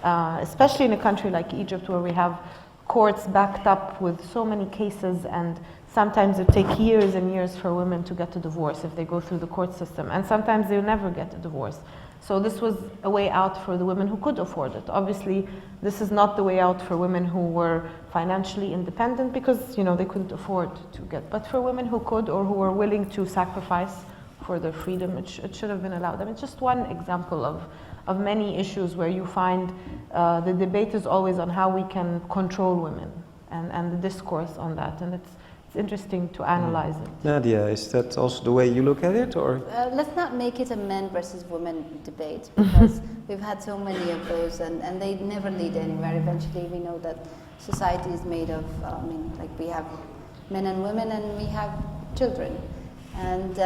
Especially in a country like Egypt, where we have courts backed up with so many cases, and sometimes it takes years and years for women to get a divorce if they go through the court system, and sometimes they'll never get a divorce. So this was a way out for the women who could afford it. Obviously, this is not the way out for women who were financially independent, because they couldn't afford to get. But for women who could, or who were willing to sacrifice for their freedom, it should have been allowed. I mean, just one example of many issues where you find the debate is always on how we can control women and the discourse on that, and it's interesting to analyze it. Nadia, is that also the way you look at it, or? Let's not make it a men versus women debate, because we've had so many of those, and they never lead anywhere. Eventually, we know that society is made of, we have men and women, and we have children, and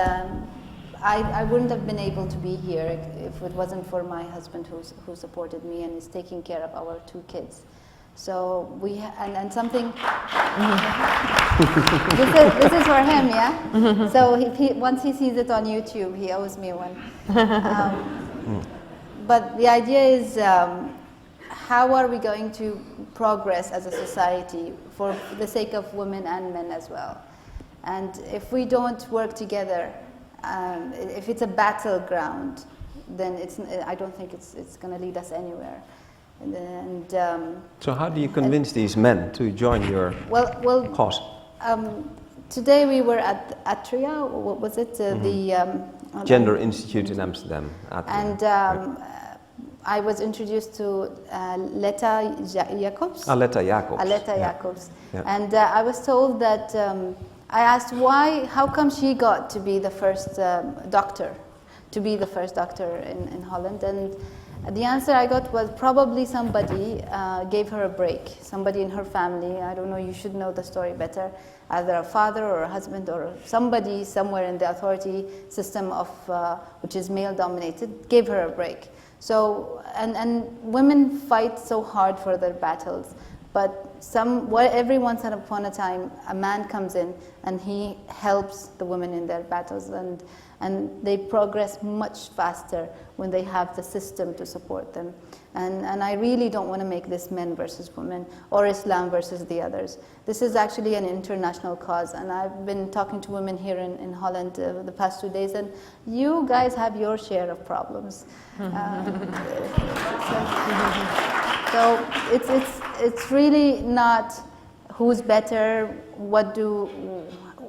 I wouldn't have been able to be here if it wasn't for my husband who supported me and is taking care of our 2 kids. So and something. this is for him, yeah. So once he sees it on YouTube, he owes me one. But the idea is, how are we going to progress as a society for the sake of women and men as well? And if we don't work together, if it's a battleground, then I don't think it's going to lead us anywhere. So how do you convince these men to join your cause? Today we were at Atria. What was it? The Gender Institute in Amsterdam. And I was introduced to Letta Jacobs. Aletta Jacobs. Aletta Jacobs. Yeah. And I was told that I asked how come she got to be the first doctor to be the first doctor in Holland. And the answer I got was probably somebody gave her a break, somebody in her family. I don't know, you should know the story better. Either a father or a husband or somebody somewhere in the authority system of which is male dominated gave her a break. So, and women fight so hard for their battles, but every once upon a time, a man comes in and he helps the women in their battles, and they progress much faster when they have the system to support them. And I really don't want to make this men versus women or Islam versus the others. This is actually an international cause, and I've been talking to women here in Holland the past 2 days, and you guys have your share of problems. So it's really not who's better,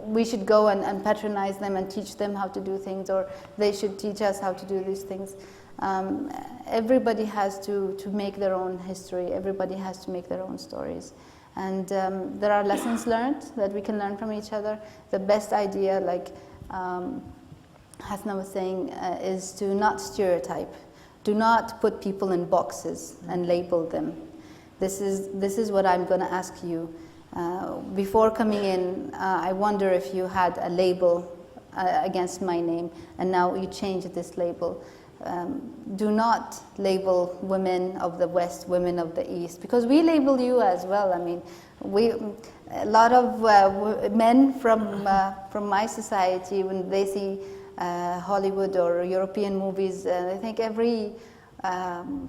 we should go and patronize them and teach them how to do things, or they should teach us how to do these things. Everybody has to make their own history, everybody has to make their own stories. And there are lessons learned that we can learn from each other. The best idea, like Hassnae was saying, is to not stereotype. Do not put people in boxes and label them. This is what I'm going to ask you. Before coming in, I wonder if you had a label against my name, and now you change this label. Do not label women of the West, women of the East, because we label you as well. I mean, a lot of men from my society, when they see Hollywood or European movies, they think every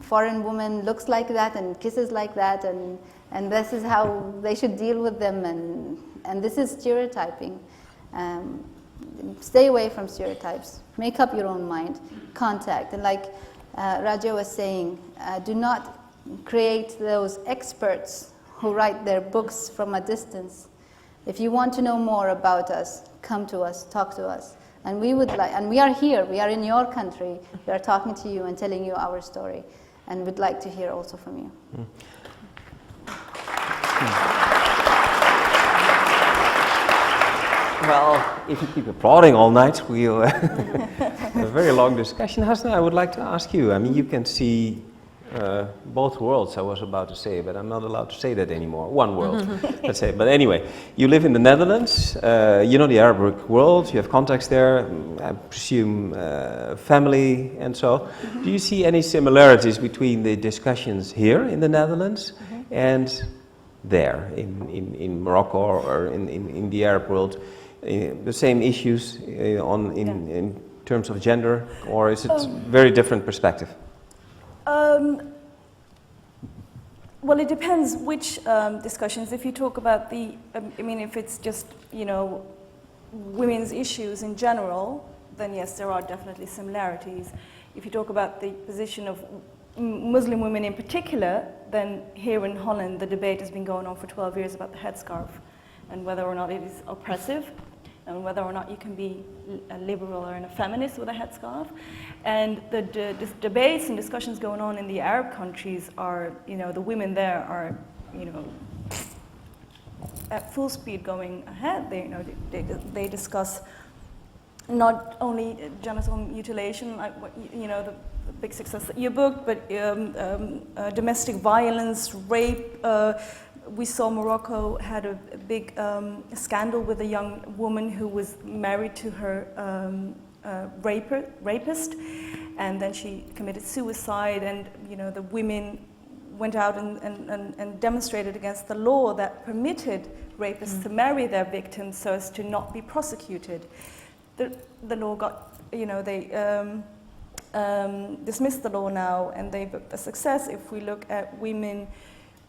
foreign woman looks like that and kisses like that, and this is how they should deal with them, and this is stereotyping. Stay away from stereotypes. Make up your own mind. Contact. And like Ragia was saying, do not create those experts who write their books from a distance. If you want to know more about us, come to us, talk to us. And we would like, and we are here, we are in your country, we are talking to you and telling you our story. And we'd like to hear also from you. Well, if you keep applauding all night, we'll have a very long discussion. Hassnae, I would like to ask you. I mean, you can see both worlds, I was about to say, but I'm not allowed to say that anymore. One world, let's say. But anyway, you live in the Netherlands. You know the Arabic world. You have contacts there. I presume family and so. Do you see any similarities between the discussions here in the Netherlands and there in Morocco or in the Arab world? The same issues in terms of gender, or is it very different perspective? Well, it depends which discussions. If you talk about I mean, if it's just, women's issues in general, then yes, there are definitely similarities. If you talk about the position of Muslim women in particular, then here in Holland, the debate has been going on for 12 years about the headscarf and whether or not it is oppressive, and whether or not you can be a liberal or a feminist with a headscarf. And the debates and discussions going on in the Arab countries are, the women there are, at full speed going ahead. They discuss not only genital mutilation, like the big success that you booked, but domestic violence, rape. We saw Morocco had a big scandal with a young woman who was married to her rapist, and then she committed suicide, and the women went out and demonstrated against the law that permitted rapists to marry their victims so as to not be prosecuted. The law got, they dismissed the law now, and they booked a success. If we look at women,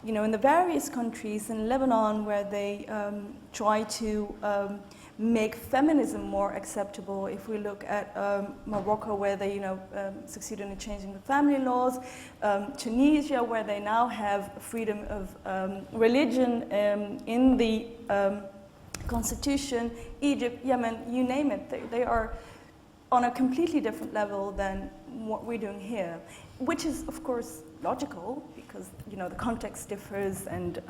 in the various countries, in Lebanon, where they try to make feminism more acceptable. If we look at Morocco, where they, succeeded in changing the family laws. Tunisia, where they now have freedom of religion in the constitution. Egypt, Yemen, you name it. They are on a completely different level than what we're doing here, which is, of course, logical, because the context differs and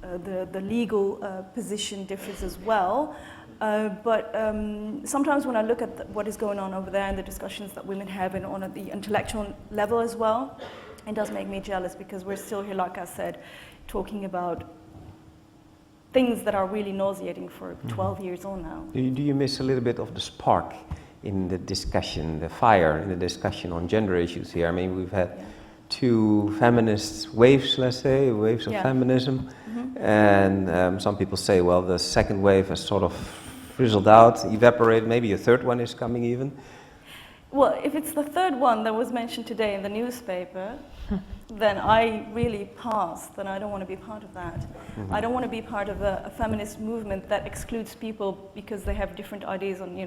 the legal position differs as well. But sometimes when I look at what is going on over there and the discussions that women have and on the intellectual level as well, it does make me jealous because we're still here, like I said, talking about things that are really nauseating for 12 years on now. Do you miss a little bit of the spark in the discussion, the fire in the discussion on gender issues here? I mean, we've had two feminist waves, let's say, waves of feminism. And some people say, well, the second wave has sort of frizzled out, evaporated, maybe a third one is coming even. Well, if it's the third one that was mentioned today in the newspaper, then I really pass, then I don't want to be part of that. I don't want to be part of a feminist movement that excludes people because they have different ideas on,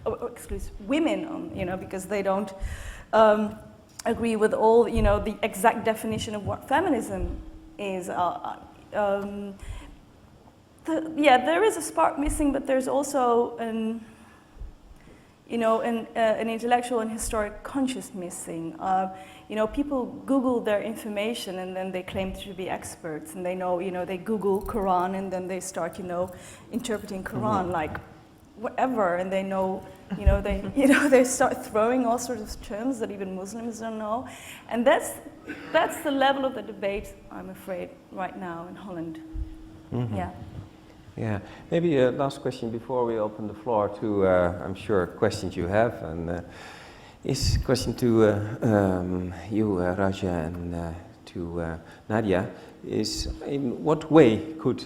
or excludes women on, because they don't agree with all, the exact definition of what feminism is. There is a spark missing, but there's also an intellectual and historic conscience missing. People Google their information and then they claim to be experts, and they know, they Google Quran and then they start, interpreting Quran like whatever, and they know, they start throwing all sorts of terms that even Muslims don't know, and that's the level of the debate, I'm afraid, right now in Holland. Yeah, maybe a last question before we open the floor to, I'm sure, questions you have, and is a question to you, Ragia, and to Nadia, is in what way could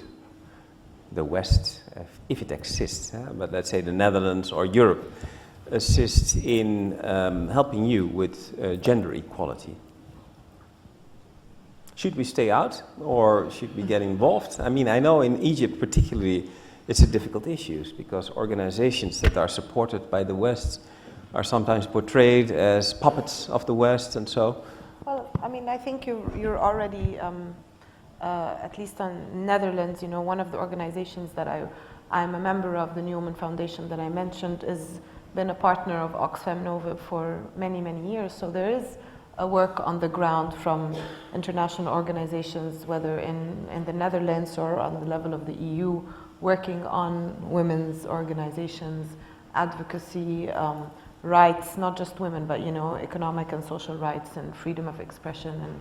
the West, if it exists, but let's say the Netherlands or Europe, assist in helping you with gender equality? Should we stay out or should we get involved? I mean, I know in Egypt particularly it's a difficult issue because organizations that are supported by the West are sometimes portrayed as puppets of the West, and so. Well, I mean, I think you're already, at least on Netherlands, one of the organizations that I'm a member of, the New Woman Foundation that I mentioned, has been a partner of Oxfam Nova for many, many years. So there is a work on the ground from international organizations, whether in the Netherlands or on the level of the EU, working on women's organizations, advocacy, rights, not just women, but economic and social rights and freedom of expression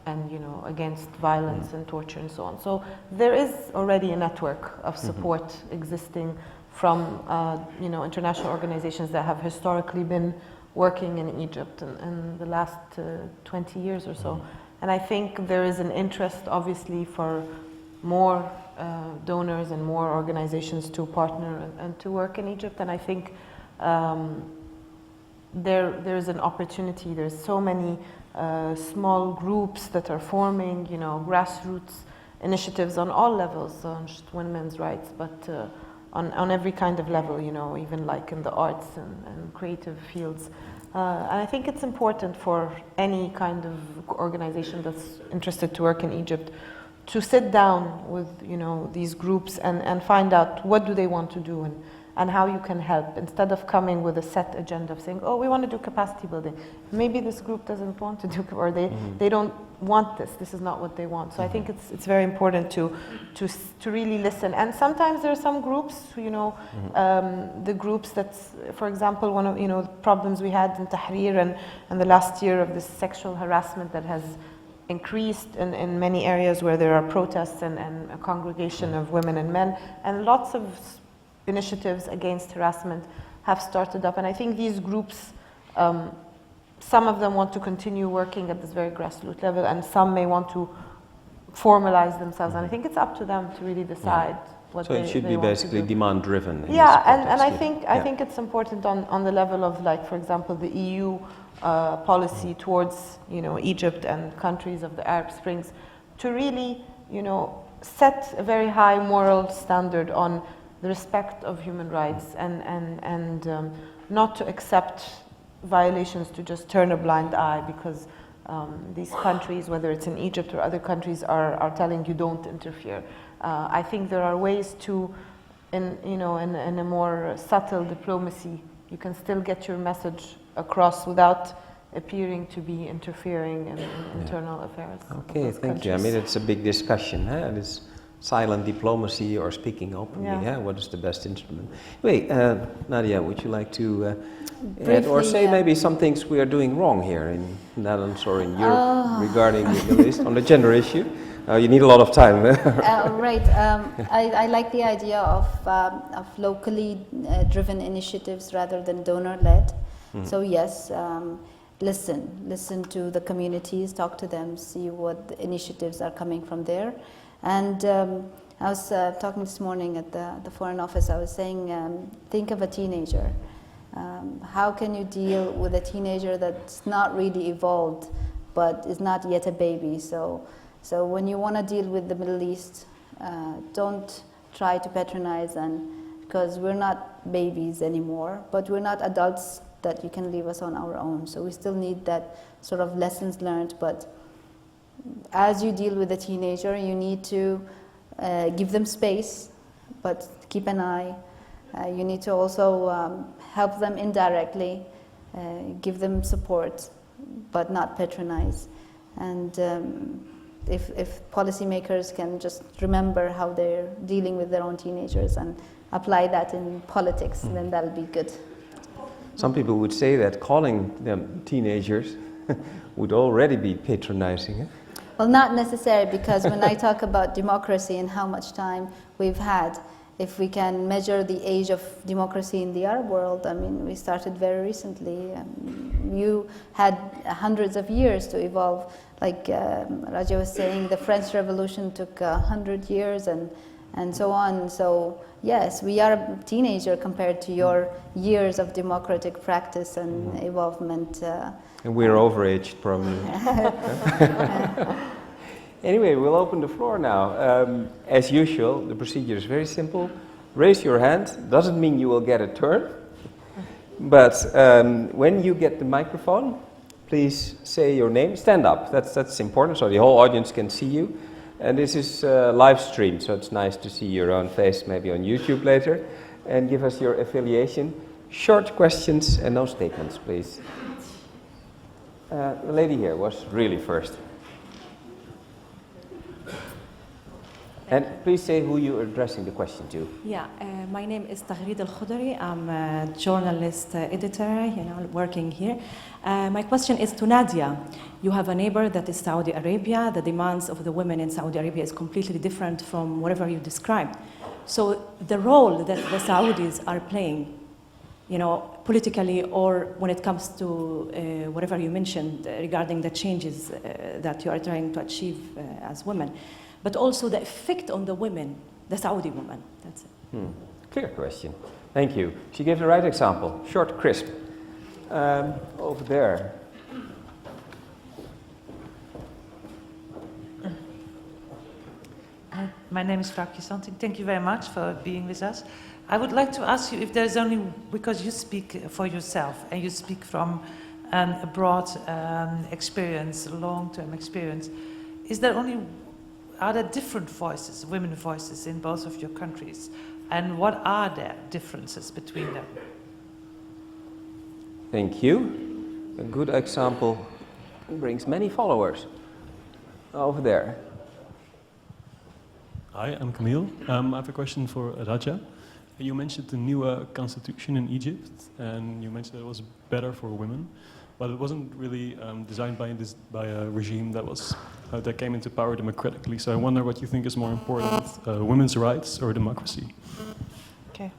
and against violence and torture and so on. So there is already a network of support existing from international organizations that have historically been working in Egypt in the last 20 years or so. And I think there is an interest, obviously, for more donors and more organizations to partner and to work in Egypt. And I think there's an opportunity. There's so many small groups that are forming, grassroots initiatives on all levels, on just women's rights, but on every kind of level, even like in the arts and creative fields. And I think it's important for any kind of organization that's interested to work in Egypt to sit down with, these groups and find out what do they want to do and how you can help, instead of coming with a set agenda of saying, oh, we want to do capacity building. Maybe this group doesn't want to do, or they don't want this is not what they want. So I think it's very important to really listen. And sometimes there are some groups, the groups that's, for example, one of the problems we had in Tahrir and the last year of this sexual harassment that has increased in many areas where there are protests and a congregation of women and men, and lots of initiatives against harassment have started up. And I think these groups, some of them want to continue working at this very grassroots level, and some may want to formalize themselves. And I think it's up to them to really decide what they want to do. So it should be basically demand-driven. Yeah, and I think it's important on the level of, like, for example, the EU policy towards Egypt and countries of the Arab Springs to really set a very high moral standard on the respect of human rights and not to accept violations, to just turn a blind eye because these countries, whether it's in Egypt or other countries, are telling you don't interfere. I think there are ways to, in a more subtle diplomacy, you can still get your message across without appearing to be interfering in internal affairs. Okay, thank you. I mean, it's a big discussion. It is silent diplomacy or speaking openly? Yeah. What is the best instrument? Wait, Nadia, would you like to add or Briefly, say maybe some things we are doing wrong here in Netherlands or in Europe regarding the Middle East on the gender issue? You need a lot of time. Right. I like the idea of locally driven initiatives rather than donor-led. So yes, listen to the communities, talk to them, see what initiatives are coming from there. And I was talking this morning at the Foreign Office, I was saying, think of a teenager. How can you deal with a teenager that's not really evolved, but is not yet a baby? So when you want to deal with the Middle East, don't try to patronize, because we're not babies anymore, but we're not adults that you can leave us on our own. So we still need that sort of lessons learned, but as you deal with a teenager, you need to give them space, but keep an eye. You need to also help them indirectly, give them support, but not patronize. And if policymakers can just remember how they're dealing with their own teenagers and apply that in politics, then that'll be good. Some people would say that calling them teenagers would already be patronizing. Well, not necessarily, because when I talk about democracy and how much time we've had, if we can measure the age of democracy in the Arab world, I mean, we started very recently. You had hundreds of years to evolve. Like Ragia was saying, the French Revolution took 100 years and so on. So yes, we are a teenager compared to your years of democratic practice and evolvement. And we're overaged, probably. Anyway, we'll open the floor now. As usual, the procedure is very simple. Raise your hand. Doesn't mean you will get a turn. But when you get the microphone, please say your name. Stand up. That's important, so the whole audience can see you. And this is live stream, so it's nice to see your own face, maybe on YouTube later. And give us your affiliation. Short questions and no statements, please. The lady here was really first. And please say who you are addressing the question to. Yeah, my name is Taghreed Al-Khudri. I'm a journalist, editor, working here. My question is to Nadia. You have a neighbor that is Saudi Arabia. The demands of the women in Saudi Arabia is completely different from whatever you described. So the role that the Saudis are playing, politically, or when it comes to whatever you mentioned regarding the changes that you are trying to achieve as women, but also the effect on the women, the Saudi women. That's it. Clear question. Thank you. She gave the right example. Short, crisp. Over there. My name is Ragia Omran. Thank you very much for being with us. I would like to ask you if there's only, because you speak for yourself and you speak from a broad experience, long-term experience, are there different voices, women voices in both of your countries? And what are their differences between them? Thank you. A good example brings many followers. Over there. Hi, I'm Camille. I have a question for Ragia. You mentioned the new constitution in Egypt, and you mentioned that it was better for women, but it wasn't really designed by a regime that came into power democratically. So I wonder what you think is more important, women's rights or democracy? Okay.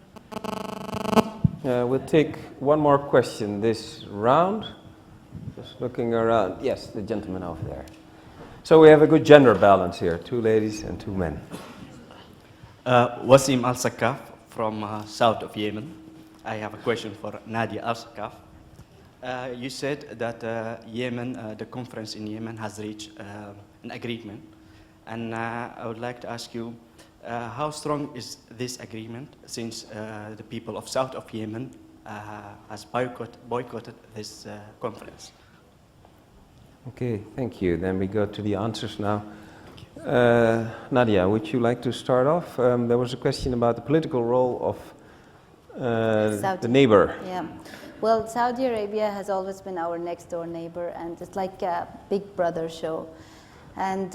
We'll take one more question this round. Just looking around. Yes, the gentleman over there. So we have a good gender balance here, 2 ladies and 2 men. Wasim al-Sakkaf from south of Yemen. I have a question for Nadia al-Sakkaf. You said that Yemen, the conference in Yemen has reached an agreement. And I would like to ask you, how strong is this agreement since the people of south of Yemen has boycotted this conference? Okay, thank you. Then we go to the answers now. Nadia, would you like to start off? There was a question about the political role of the neighbor. Yeah. Well, Saudi Arabia has always been our next door neighbor, and it's like a big brother show. And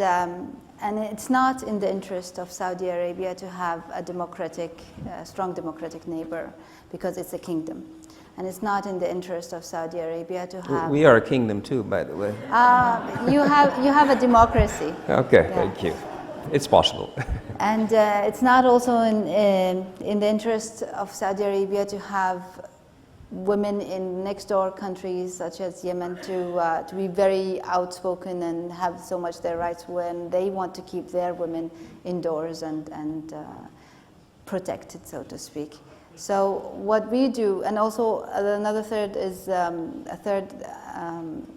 And it's not in the interest of Saudi Arabia to have a democratic, strong democratic neighbor, because it's a kingdom. And it's not in the interest of Saudi Arabia to have... We are a kingdom too, by the way. You have a democracy. Okay, Yeah. thank you. It's possible. And it's not also in the interest of Saudi Arabia to have women in next door countries such as Yemen to be very outspoken and have so much their rights when they want to keep their women indoors and protected, so to speak. So what we do, and also another third is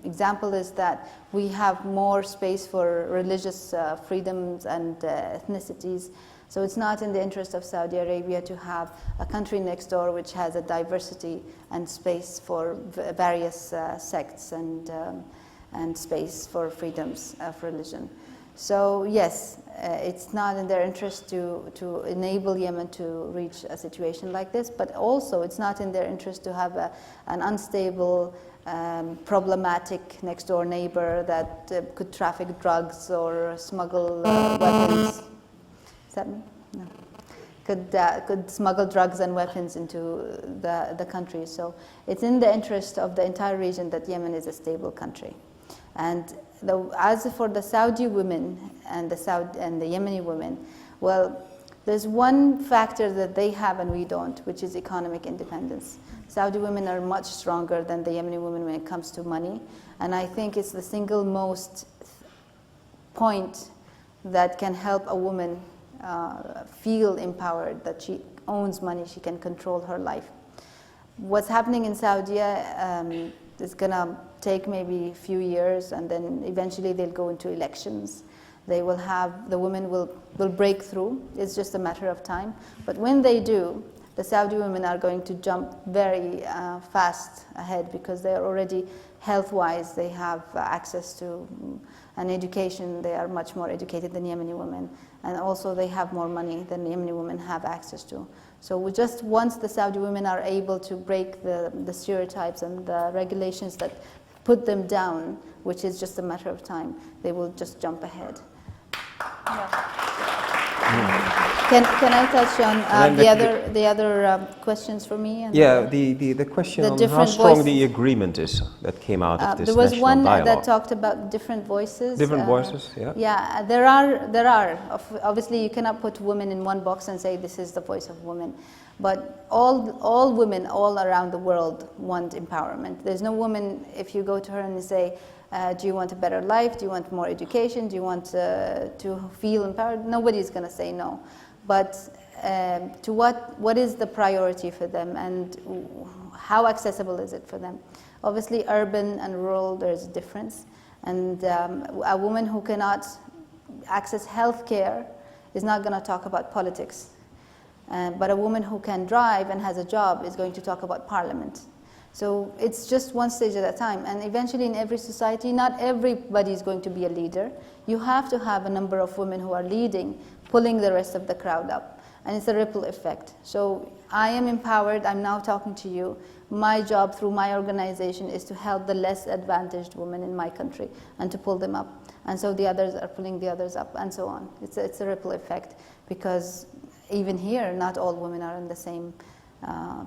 example is that we have more space for religious freedoms and ethnicities. So it's not in the interest of Saudi Arabia to have a country next door which has a diversity and space for various sects and space for freedoms of religion. So yes, it's not in their interest to enable Yemen to reach a situation like this, but also it's not in their interest to have an unstable, problematic next door neighbor that could traffic drugs or smuggle weapons. Is that me? No. Could smuggle drugs and weapons into the country. So it's in the interest of the entire region that Yemen is a stable country. And as for the Saudi women and the Yemeni women, well, there's one factor that they have and we don't, which is economic independence. Saudi women are much stronger than the Yemeni women when it comes to money, and I think it's the single most point that can help a woman feel empowered, that she owns money, she can control her life. What's happening in Saudi is gonna take maybe a few years, and then eventually they'll go into elections. They will have, the women will break through. It's just a matter of time. But when they do, the Saudi women are going to jump very fast ahead, because they are already health-wise, they have access to an education. They are much more educated than Yemeni women. And also they have more money than Yemeni women have access to. So just once the Saudi women are able to break the stereotypes and the regulations that put them down, which is just a matter of time, they will just jump ahead. Can I touch on the other questions for me? And the question on how strong the agreement is that came out of this there was national one dialogue. that talked about different voices. Different voices, yeah. Yeah, there are. Obviously, you cannot put women in one box and say this is the voice of women. But all women all around the world want empowerment. There's no woman, if you go to her and you say, do you want a better life? Do you want more education? Do you want to feel empowered? Nobody's going to say no. But to what is the priority for them, and how accessible is it for them? Obviously, urban and rural, there's a difference. And a woman who cannot access health care is not going to talk about politics. But a woman who can drive and has a job is going to talk about parliament. So it's just one stage at a time. And eventually in every society, not everybody is going to be a leader. You have to have a number of women who are leading, pulling the rest of the crowd up. And it's a ripple effect. So I am empowered, I'm now talking to you. My job through my organization is to help the less advantaged women in my country and to pull them up. And so the others are pulling the others up, and so on. It's a ripple effect, because even here, not all women are in the same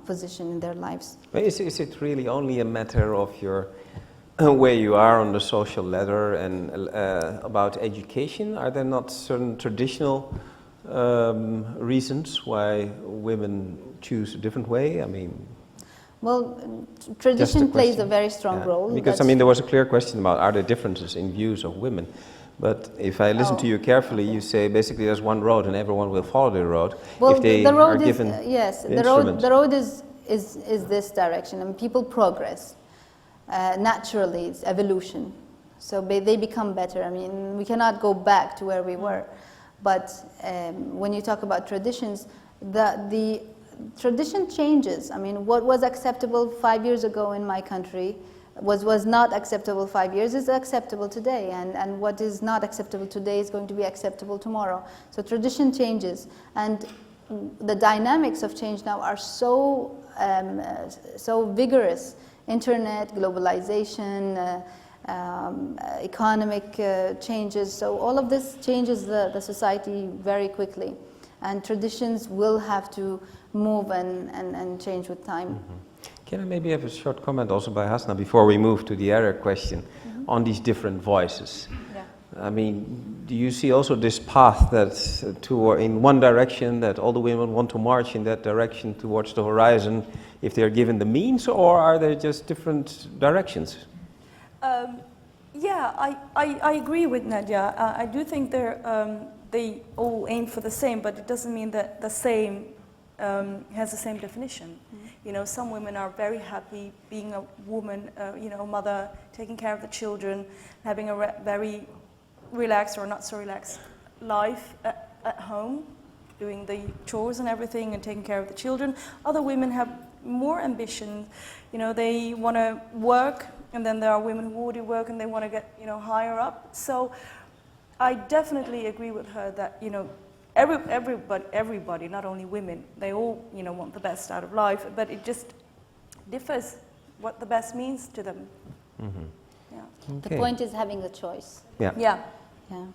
position in their lives. But is it really only a matter of your where you are on the social ladder and about education? Are there not certain traditional reasons why women choose a different way? I mean, well, tradition plays a very strong role. Because I mean, there was a clear question about are there differences in views of women. But if I listen to you carefully, you say basically there's one road and everyone will follow the road. Well, if they the road are given yes, the road is this direction, and people progress naturally. It's evolution, so they become better. I mean, we cannot go back to where we were, but when you talk about traditions, the tradition changes. I mean, what was acceptable 5 years ago in my country was not acceptable 5 years is acceptable today, and what is not acceptable today is going to be acceptable tomorrow. So tradition changes, and the dynamics of change now are so vigorous. Internet, globalization, economic changes. So all of this changes the society very quickly. And traditions will have to move and change with time. Mm-hmm. Can I maybe have a short comment also by Hassnae before we move to the other question on these different voices? Yeah. I mean, do you see also this path that in one direction, that all the women want to march in that direction towards the horizon if they're given the means, or are there just different directions? Yeah, I agree with Nadia. I do think they all aim for the same, but it doesn't mean that the same has the same definition. Mm-hmm. You know, some women are very happy being a woman, you know, mother, taking care of the children, having a very relaxed or not so relaxed life at home, doing the chores and everything and taking care of the children. Other women have more ambition. You know, they want to work, and then there are women who already work and they want to get, you know, higher up. So I definitely agree with her that, you know, everybody, not only women, they all, you know, want the best out of life, but it just differs what the best means to them. Mm-hmm. Yeah. Okay. The point is having a choice. Yeah. Yeah. Yeah.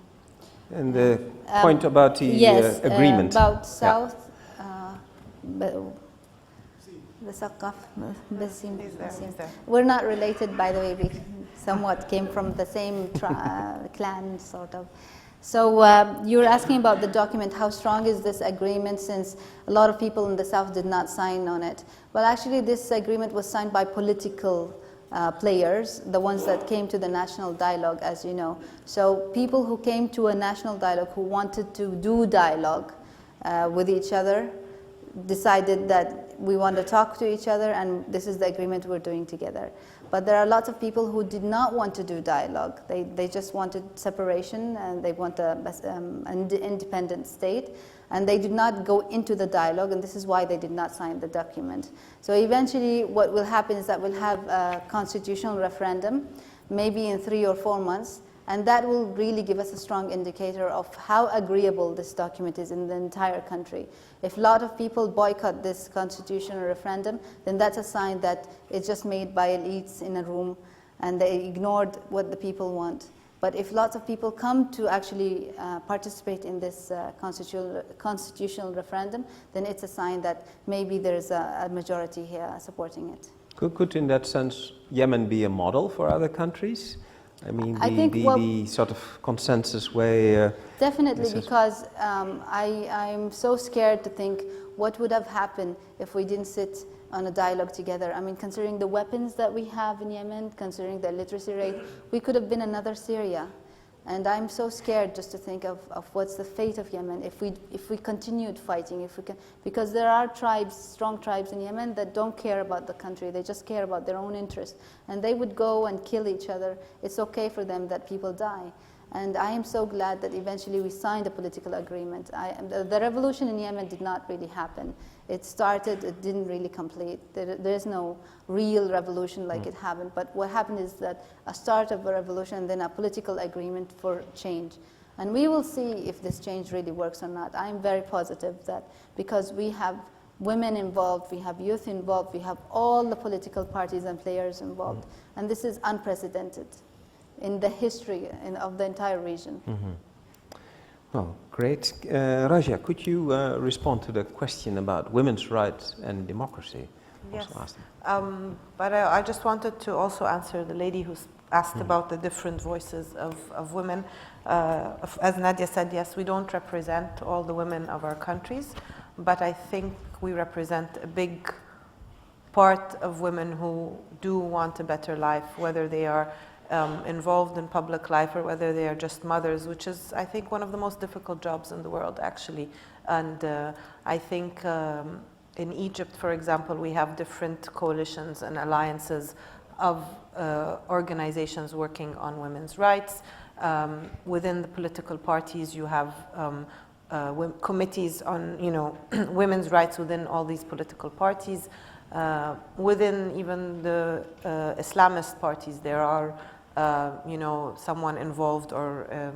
And the point about the yes, agreement. About South, the Sakkaf, we're not related, by the way. We somewhat came from the same clan, sort of. So you were asking about the document, how strong is this agreement, since a lot of people in the South did not sign on it. Well, actually, this agreement was signed by political players, the ones that came to the national dialogue, as you know. So people who came to a national dialogue, who wanted to do dialogue with each other, decided that we want to talk to each other, and this is the agreement we're doing together. But there are lots of people who did not want to do dialogue. They just wanted separation, and they want an independent state, and they did not go into the dialogue, and this is why they did not sign the document. So eventually what will happen is that we'll have a constitutional referendum, maybe in 3 or 4 months, and that will really give us a strong indicator of how agreeable this document is in the entire country. If a lot of people boycott this constitutional referendum, then that's a sign that it's just made by elites in a room and they ignored what the people want. But if lots of people come to actually participate in this constitutional referendum, then it's a sign that maybe there's a majority here supporting it. Could in that sense Yemen be a model for other countries? I mean, the sort of consensus way. Definitely, because I'm so scared to think what would have happened if we didn't sit on a dialogue together. I mean, considering the weapons that we have in Yemen, considering the literacy rate, we could have been another Syria. And I'm so scared just to think of what's the fate of Yemen if we continued fighting, because there are tribes, strong tribes in Yemen that don't care about the country. They just care about their own interest. And they would go and kill each other. It's okay for them that people die. And I am so glad that eventually we signed a political agreement. The revolution in Yemen did not really happen. It started, it didn't really complete. There is no real revolution like it happened. But what happened is that a start of a revolution and then a political agreement for change. And we will see if this change really works or not. I'm very positive that because we have women involved, we have youth involved, we have all the political parties and players involved. And this is unprecedented in the history of the entire region. Mm-hmm. Well, great. Ragia, could you respond to the question about women's rights and democracy? Yes, but I just wanted to also answer the lady who asked about the different voices of women. As Nadia said, yes, we don't represent all the women of our countries, but I think we represent a big part of women who do want a better life, whether they are involved in public life or whether they are just mothers, which is, I think, one of the most difficult jobs in the world, actually. And I think in Egypt, for example, we have different coalitions and alliances of organizations working on women's rights. Within the political parties, you have committees on, women's rights within all these political parties. Within even the Islamist parties, there are, someone involved or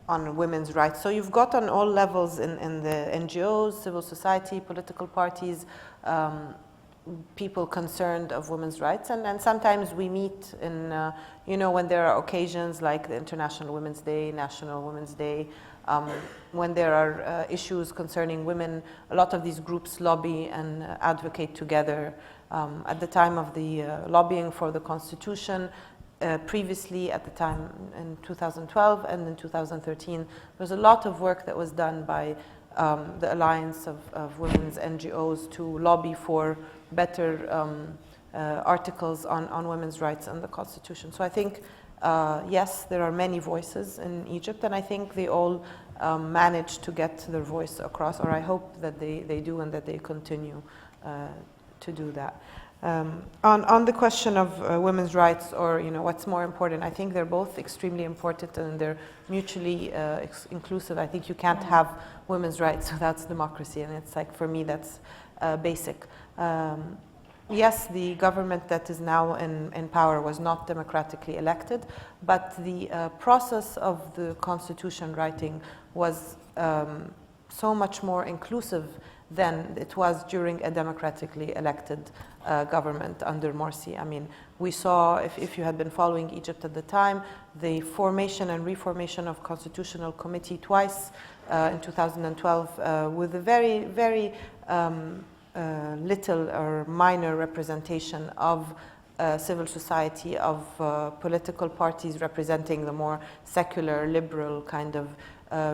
on women's rights. So you've got on all levels in the NGOs, civil society, political parties, people concerned of women's rights, and sometimes we meet in, you know, when there are occasions like the International Women's Day, National Women's Day, when there are issues concerning women, a lot of these groups lobby and advocate together. At the time of the lobbying for the Constitution, previously at the time in 2012 and in 2013, there was a lot of work that was done by the Alliance of Women's NGOs to lobby for better articles on women's rights and the Constitution. So I think, yes, there are many voices in Egypt, and I think they all manage to get their voice across, or I hope that they do and that they continue to do that. On the question of women's rights, or you know, what's more important, I think they're both extremely important and they're mutually inclusive. I think you can't have women's rights without democracy, and it's like, for me, that's basic. Yes, the government that is now in power was not democratically elected, but the process of the constitution writing was so much more inclusive than it was during a democratically elected government under Morsi. I mean, we saw, if you had been following Egypt at the time, the formation and reformation of Constitutional Committee twice in 2012 with a very, very little or minor representation of civil society, of political parties representing the more secular, liberal kind of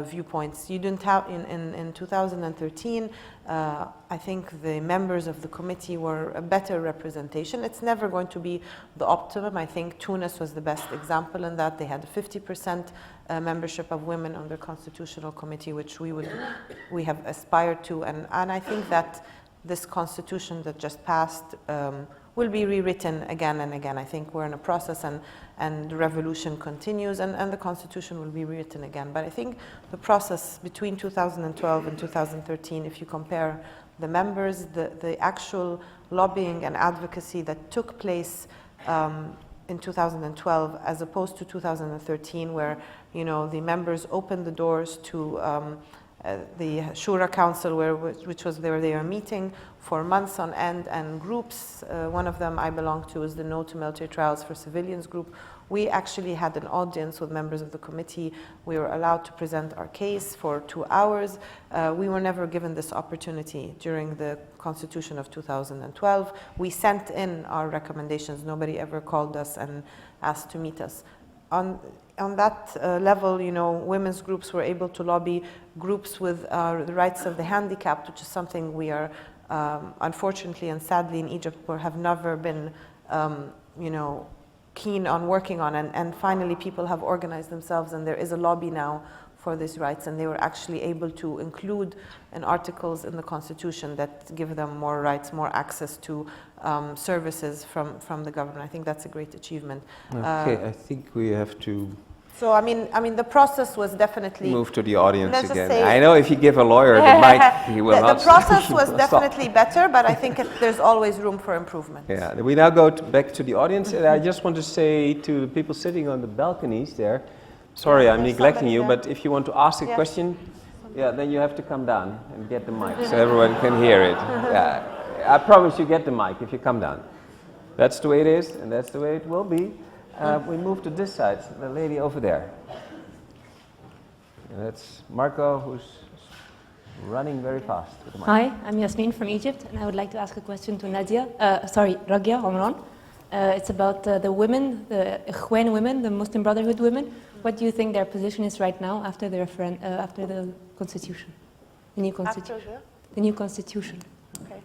viewpoints. You didn't have, in 2013, I think the members of the committee were a better representation. It's never going to be the optimum. I think Tunis was the best example in that. They had 50% membership of women on their constitutional committee, which we have aspired to, and I think that this constitution that just passed will be rewritten again and again. I think we're in a process, and the revolution continues, and the constitution will be rewritten again. But I think the process between 2012 and 2013, if you compare the members, the actual lobbying and advocacy that took place in 2012 as opposed to 2013, where, you know, the members opened the doors to the Shura Council, which was where they were meeting for months on end, and groups, one of them I belong to is the No to Military Trials for Civilians group. We actually had an audience with members of the committee. We were allowed to present our case for 2 hours. We were never given this opportunity during the Constitution of 2012. We sent in our recommendations. Nobody ever called us and asked to meet us. On that level, you know, women's groups were able to lobby groups with the rights of the handicapped, which is something we are, unfortunately and sadly in Egypt, have never been, you know, keen on working on. And finally, people have organized themselves, and there is a lobby now for these rights, and they were actually able to include in articles in the Constitution that give them more rights, more access to services from the government. I think that's a great achievement. Okay, I think we have to... So, I mean, the process was definitely... Move to the audience again. I know if you give a lawyer the mic, he will not... The process was definitely better, but I think there's always room for improvement. Yeah, we now go back to the audience. And I just want to say to the people sitting on the balconies there, sorry, I'm neglecting you, but if you want to ask a question, then you have to come down and get the mic so everyone can hear it. Yeah, I promise you get the mic if you come down. That's the way it is, and that's the way it will be. We move to this side, the lady over there. And that's Marco, who's running very fast with the mic. Hi, I'm Yasmin from Egypt, and I would like to ask a question to Ragia Omran. It's about the women, the Ikhwan women, the Muslim Brotherhood women. What do you think their position is right now after after the constitution, the new constitution? The new constitution. Okay.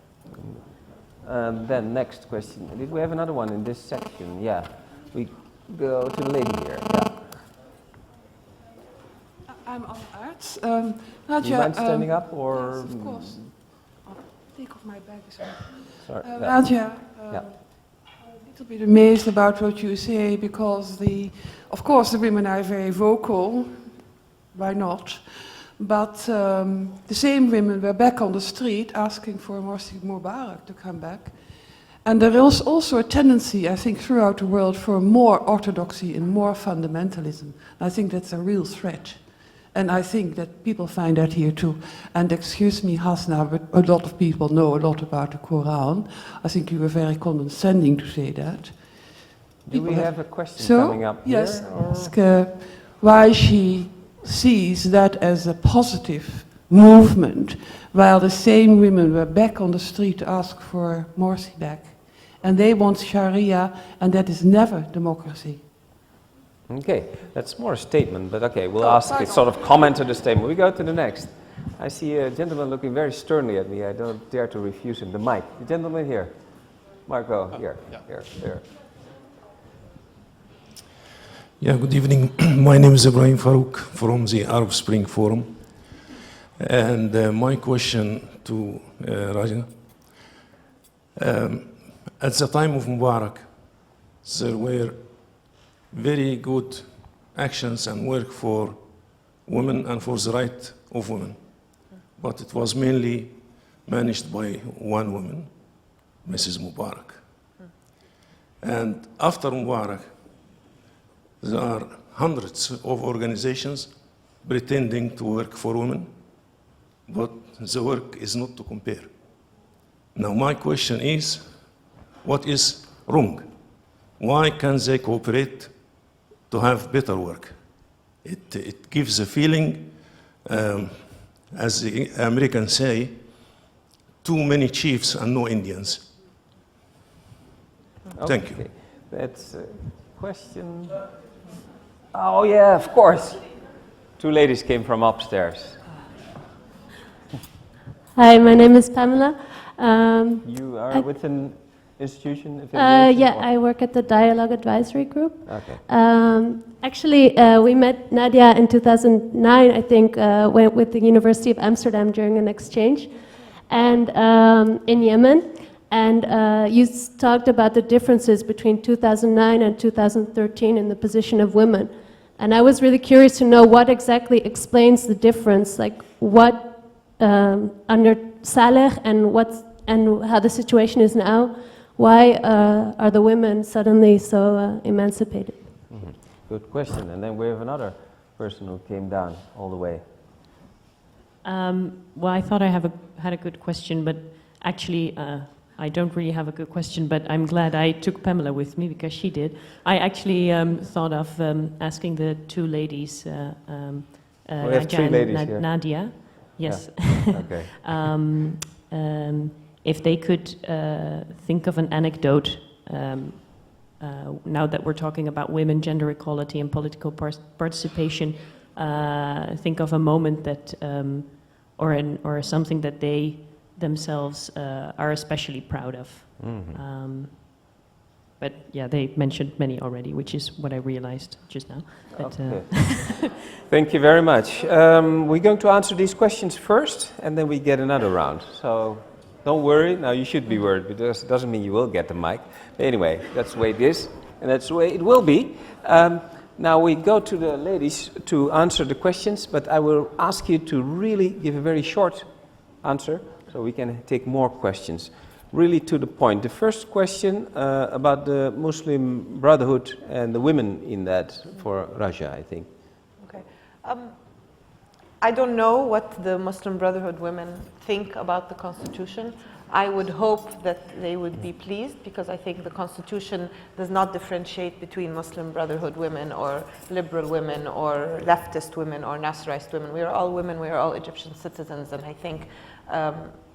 Then next question. Did we have another one in this section? Yeah. We go to the lady here. Yeah. I'm on arts. Nadia, do you mind standing up, or? Yes, of course. I'll take off my bag. Sorry. Nadia, a little bit amazed about what you say, because of course the women are very vocal. Why not? But the same women were back on the street asking for Morsi Mubarak to come back. And there is also a tendency, I think, throughout the world for more orthodoxy and more fundamentalism. I think that's a real threat. And I think that people find that here too. And excuse me, Hassnae, but a lot of people know a lot about the Quran. I think you were very condescending to say that. Do we have a question so, coming up yes, here? Or? Ask why she sees that as a positive movement, while the same women were back on the street to ask for Morsi back. And they want Sharia, and that is never democracy. Okay, that's more a statement, but okay, we'll ask a sort of comment to the statement. We go to the next. I see a gentleman looking very sternly at me. I don't dare to refuse him the mic. The gentleman here. Marco, here. Yeah, good evening. My name is Ibrahim Farouk from the Arab Spring Forum. And my question to Raja. At the time of Mubarak, there were very good actions and work for women and for the right of women. But it was mainly managed by one woman, Mrs. Mubarak. And after Mubarak, there are hundreds of organizations pretending to work for women, but the work is not to compare. Now my question is, what is wrong? Why can't they cooperate to have better work? It gives a feeling, as the Americans say, too many chiefs and no Indians. Okay. Thank you. That's a question. Oh yeah, of course. Two ladies came from upstairs. Hi, my name is Pamela. You are with an institution? Yeah, I work at the Dialogue Advisory Group. Okay. Actually, we met Nadia in 2009, I think, with the University of Amsterdam during an exchange, and in Yemen. And you talked about the differences between 2009 and 2013 in the position of women. And I was really curious to know what exactly explains the difference, like what under Saleh and how the situation is now. Why are the women suddenly so emancipated? Mm-hmm. Good question. And then we have another person who came down all the way. Well, I thought I had a good question, but actually I don't really have a good question, but I'm glad I took Pamela with me because she did. I actually thought of asking the two ladies, we have three ladies here. Nadia, yes. Yeah. Okay. If they could think of an anecdote, now that we're talking about women, gender equality, and political participation, think of a moment that, or something that they themselves are especially proud of. Mm-hmm. But yeah, they mentioned many already, which is what I realized just now. But, okay. Thank you very much. We're going to answer these questions first, and then we get another round. So don't worry. Now you should be worried, because it doesn't mean you will get the mic. But anyway, that's the way it is, and that's the way it will be. Now we go to the ladies to answer the questions, but I will ask you to really give a very short answer, so we can take more questions. Really to the point. The first question about the Muslim Brotherhood and the women in that, for Raja, I think. Okay. I don't know what the Muslim Brotherhood women think about the Constitution. I would hope that they would be pleased, because I think the Constitution does not differentiate between Muslim Brotherhood women or liberal women or leftist women or Nasserist women. We are all women, we are all Egyptian citizens, and I think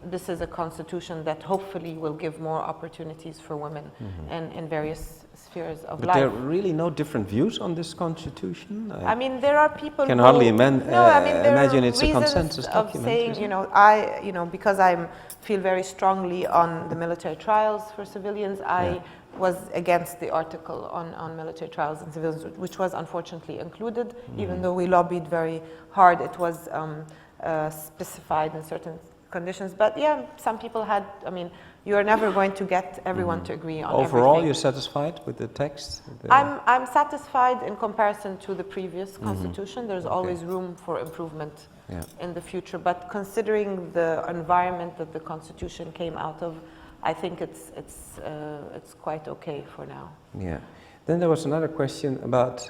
this is a constitution that hopefully will give more opportunities for women in various spheres of life. But there are really no different views on this constitution? I mean, there are people can who hardly there imagine are it's a consensus of document. saying, because I feel very strongly on the military trials for civilians, I was against the article on military trials and civilians, which was unfortunately included, even though we lobbied very hard. It was specified in certain conditions, but yeah, some people had, you are never going to get everyone to agree on Overall, everything. you're satisfied with the text? I'm satisfied in comparison to the previous constitution. There's always room for improvement in the future, but considering the environment that the constitution came out of, I think it's quite okay for now. Yeah. Then there was another question about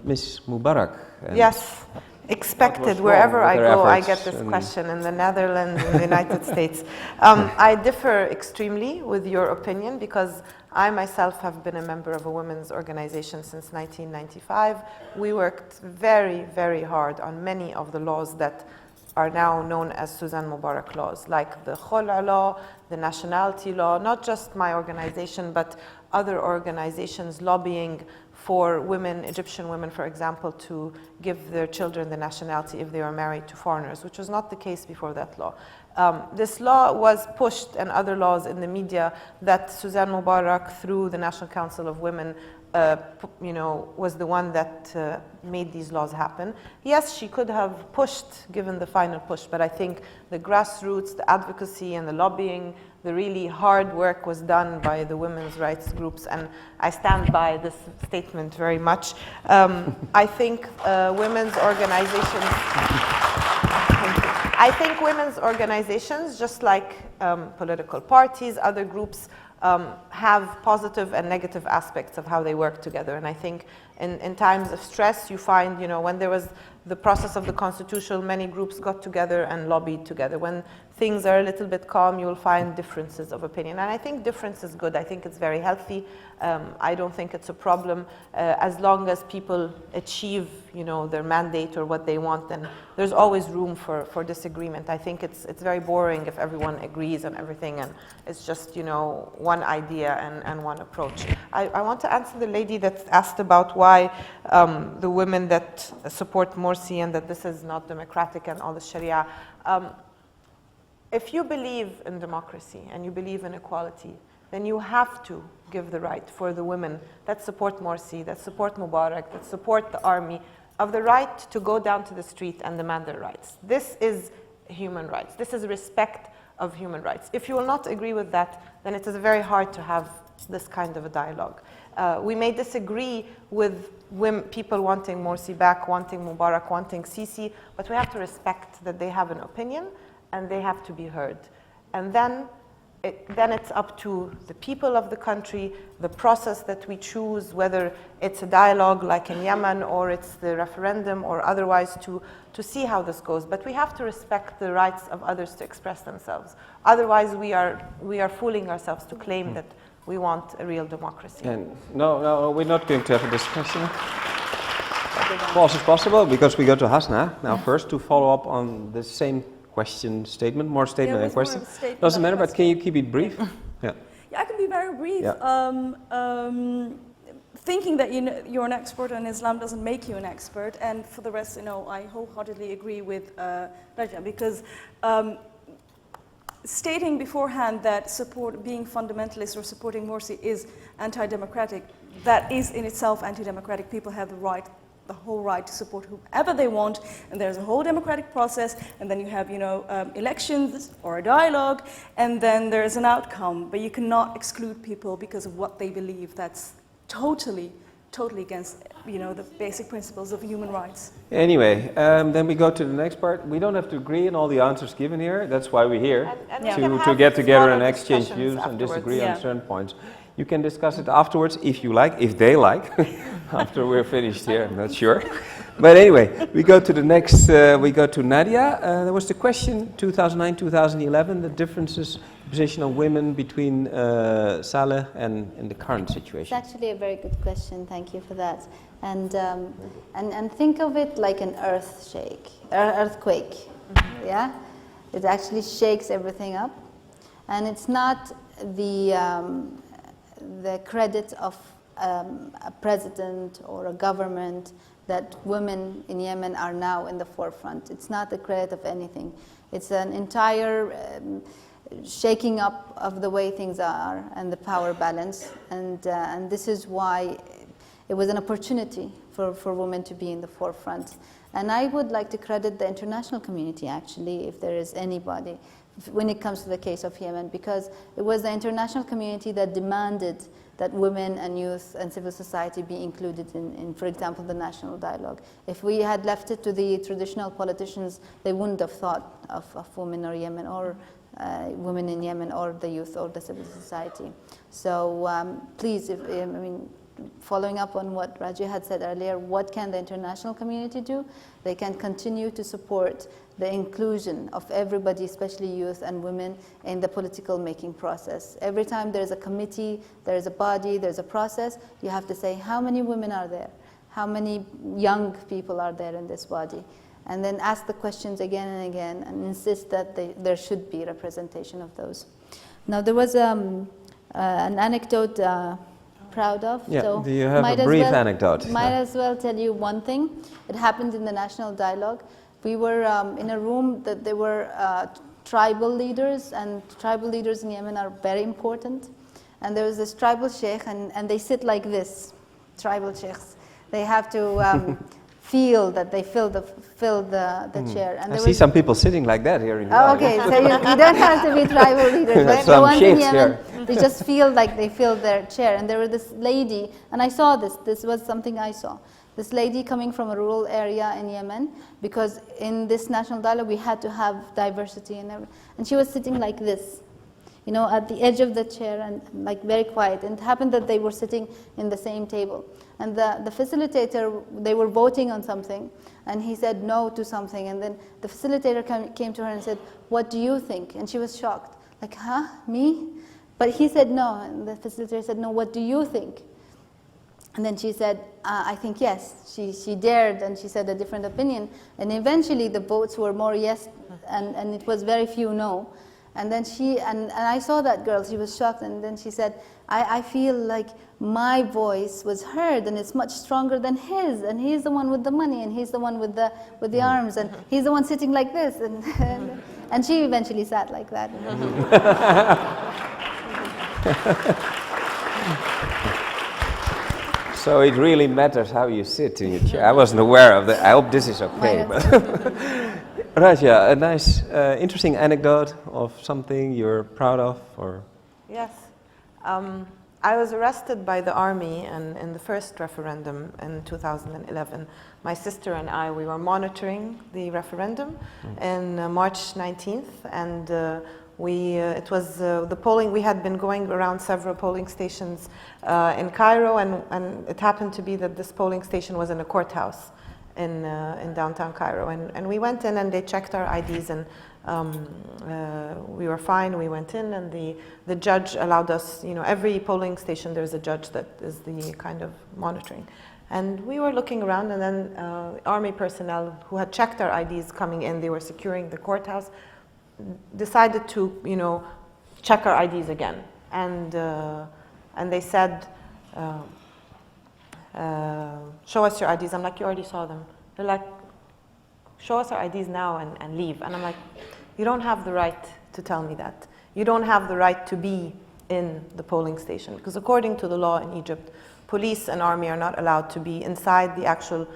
Ms. Mubarak. Yes. expected. Wherever I go, I get this question in the Netherlands, in the United States. I differ extremely with your opinion because I myself have been a member of a women's organization since 1995. We worked very, very hard on many of the laws that are now known as Suzanne Mubarak laws, like the Khul'a law, the nationality law, not just my organization, but other organizations lobbying for women, Egyptian women, for example, to give their children the nationality if they were married to foreigners, which was not the case before that law. This law was pushed, and other laws in the media, that Suzanne Mubarak, through the National Council of Women, was the one that made these laws happen. Yes, she could have pushed, given the final push, but I think the grassroots, the advocacy and the lobbying, the really hard work was done by the women's rights groups, and I stand by this statement very much. I think women's organizations, just like political parties, other groups, have positive and negative aspects of how they work together. And I think in times of stress, you find, when there was the process of the constitution, many groups got together and lobbied together. When things are a little bit calm, you will find differences of opinion. And I think difference is good. I think it's very healthy. I don't think it's a problem as long as people achieve, their mandate or what they want. Then there's always room for disagreement. I think it's very boring if everyone agrees on everything and it's just one idea and one approach. I want to answer the lady that asked about why the women that support Morsi and that this is not democratic and all the Sharia. If you believe in democracy and you believe in equality, then you have to give the right for the women that support Morsi, that support Mubarak, that support the army, of the right to go down to the street and demand their rights. This is human rights. This is respect of human rights. If you will not agree with that, then it is very hard to have this kind of a dialogue. We may disagree with people wanting Morsi back, wanting Mubarak, wanting Sisi, but we have to respect that they have an opinion and they have to be heard. And then it's up to the people of the country, the process that we choose, whether it's a dialogue like in Yemen or it's the referendum or otherwise, to see how this goes. But we have to respect the rights of others to express themselves. Otherwise, we are fooling ourselves to claim that we want a real democracy. And no, we're not going to have a discussion. Pause is possible because we go to Hassnae now first to follow up on the same question, statement, more statement and question. Doesn't matter, but can you keep it brief? Yeah, I can be very brief. Yeah. Thinking that you're an expert in Islam doesn't make you an expert, and for the rest, I wholeheartedly agree with Ragia, because stating beforehand that being fundamentalist or supporting Morsi is anti-democratic, that is in itself anti-democratic. People have the whole right to support whoever they want, and there's a whole democratic process, and then you have elections or a dialogue, and then there's an outcome, but you cannot exclude people because of what they believe. That's totally against the basic principles of human rights. Anyway, then we go to the next part. We don't have to agree on all the answers given here. That's why we're here, to get together and exchange views and disagree on certain points. You can discuss it afterwards if you like, if they like, after we're finished here, I'm not sure. But anyway, we go to the next, we go to Nadia. There was the question, 2009, 2011, the differences, position of women between Saleh and in the current situation. It's actually a very good question, thank you for that. And think of it like an earthquake, yeah? It actually shakes everything up. And it's not the credit of a president or a government that women in Yemen are now in the forefront. It's not the credit of anything. It's an entire shaking up of the way things are and the power balance. And this is why it was an opportunity for women to be in the forefront. And I would like to credit the international community, actually, if there is anybody, when it comes to the case of Yemen, because it was the international community that demanded that women and youth and civil society be included in, for example, the national dialogue. If we had left it to the traditional politicians, they wouldn't have thought of women or Yemen or women in Yemen or the youth or the civil society. So please, following up on what Ragia had said earlier, what can the international community do? They can continue to support the inclusion of everybody, especially youth and women, in the political making process. Every time there's a committee, there's a body, there's a process, you have to say, how many women are there? How many young people are there in this body? And then ask the questions again and again and insist that there should be representation of those. Now, there was an anecdote proud of. Yeah, so do you have a brief anecdote? Might as well tell you one thing. It happened in the National Dialogue. We were in a room that there were tribal leaders, and tribal leaders in Yemen are very important. And there was this tribal sheikh, and they sit like this, tribal sheikhs. They have to feel that they fill the chair. And I see some people sitting like that here in New York. Okay, so you don't have to be tribal leaders, but the ones in Yemen, they just feel like they fill their chair. And there was this lady, and I saw this was something I saw. This lady coming from a rural area in Yemen, because in this national dialogue we had to have diversity and everything. And she was sitting like this, you know, at the edge of the chair and like very quiet. And it happened that they were sitting in the same table. And the facilitator, they were voting on something, and he said no to something. And then the facilitator came to her and said, "What do you think?" And she was shocked, like, huh, me? But he said no, and the facilitator said, "No, what do you think?" And then she said, I think yes. She dared, and she said a different opinion. And eventually the votes were more yes, and it was very few no. And then and I saw that girl, she was shocked, and then she said, I feel like my voice was heard, and it's much stronger than his, and he's the one with the money, and he's the one with the arms, and he's the one sitting like this. And she eventually sat like that. So it really matters how you sit in your chair. I wasn't aware of that. I hope this is okay. But Ragia, a nice, interesting anecdote of something you're proud of, or? Yes. I was arrested by the army in the first referendum in 2011. My sister and I, we were monitoring the referendum in March 19th, and it was the polling. We had been going around several polling stations in Cairo, and it happened to be that this polling station was in a courthouse in downtown Cairo. And we went in, and they checked our IDs, and we were fine. We went in, and the judge allowed us, you know, every polling station there's a judge that is the kind of monitoring. And we were looking around, and then army personnel who had checked our IDs coming in, they were securing the courthouse, decided to, you know, check our IDs again. And they said, show us your IDs. I'm like, you already saw them. They're like, show us our IDs now and leave. And I'm like, you don't have the right to tell me that. You don't have the right to be in the polling station, because according to the law in Egypt, police and army are not allowed to be inside the actual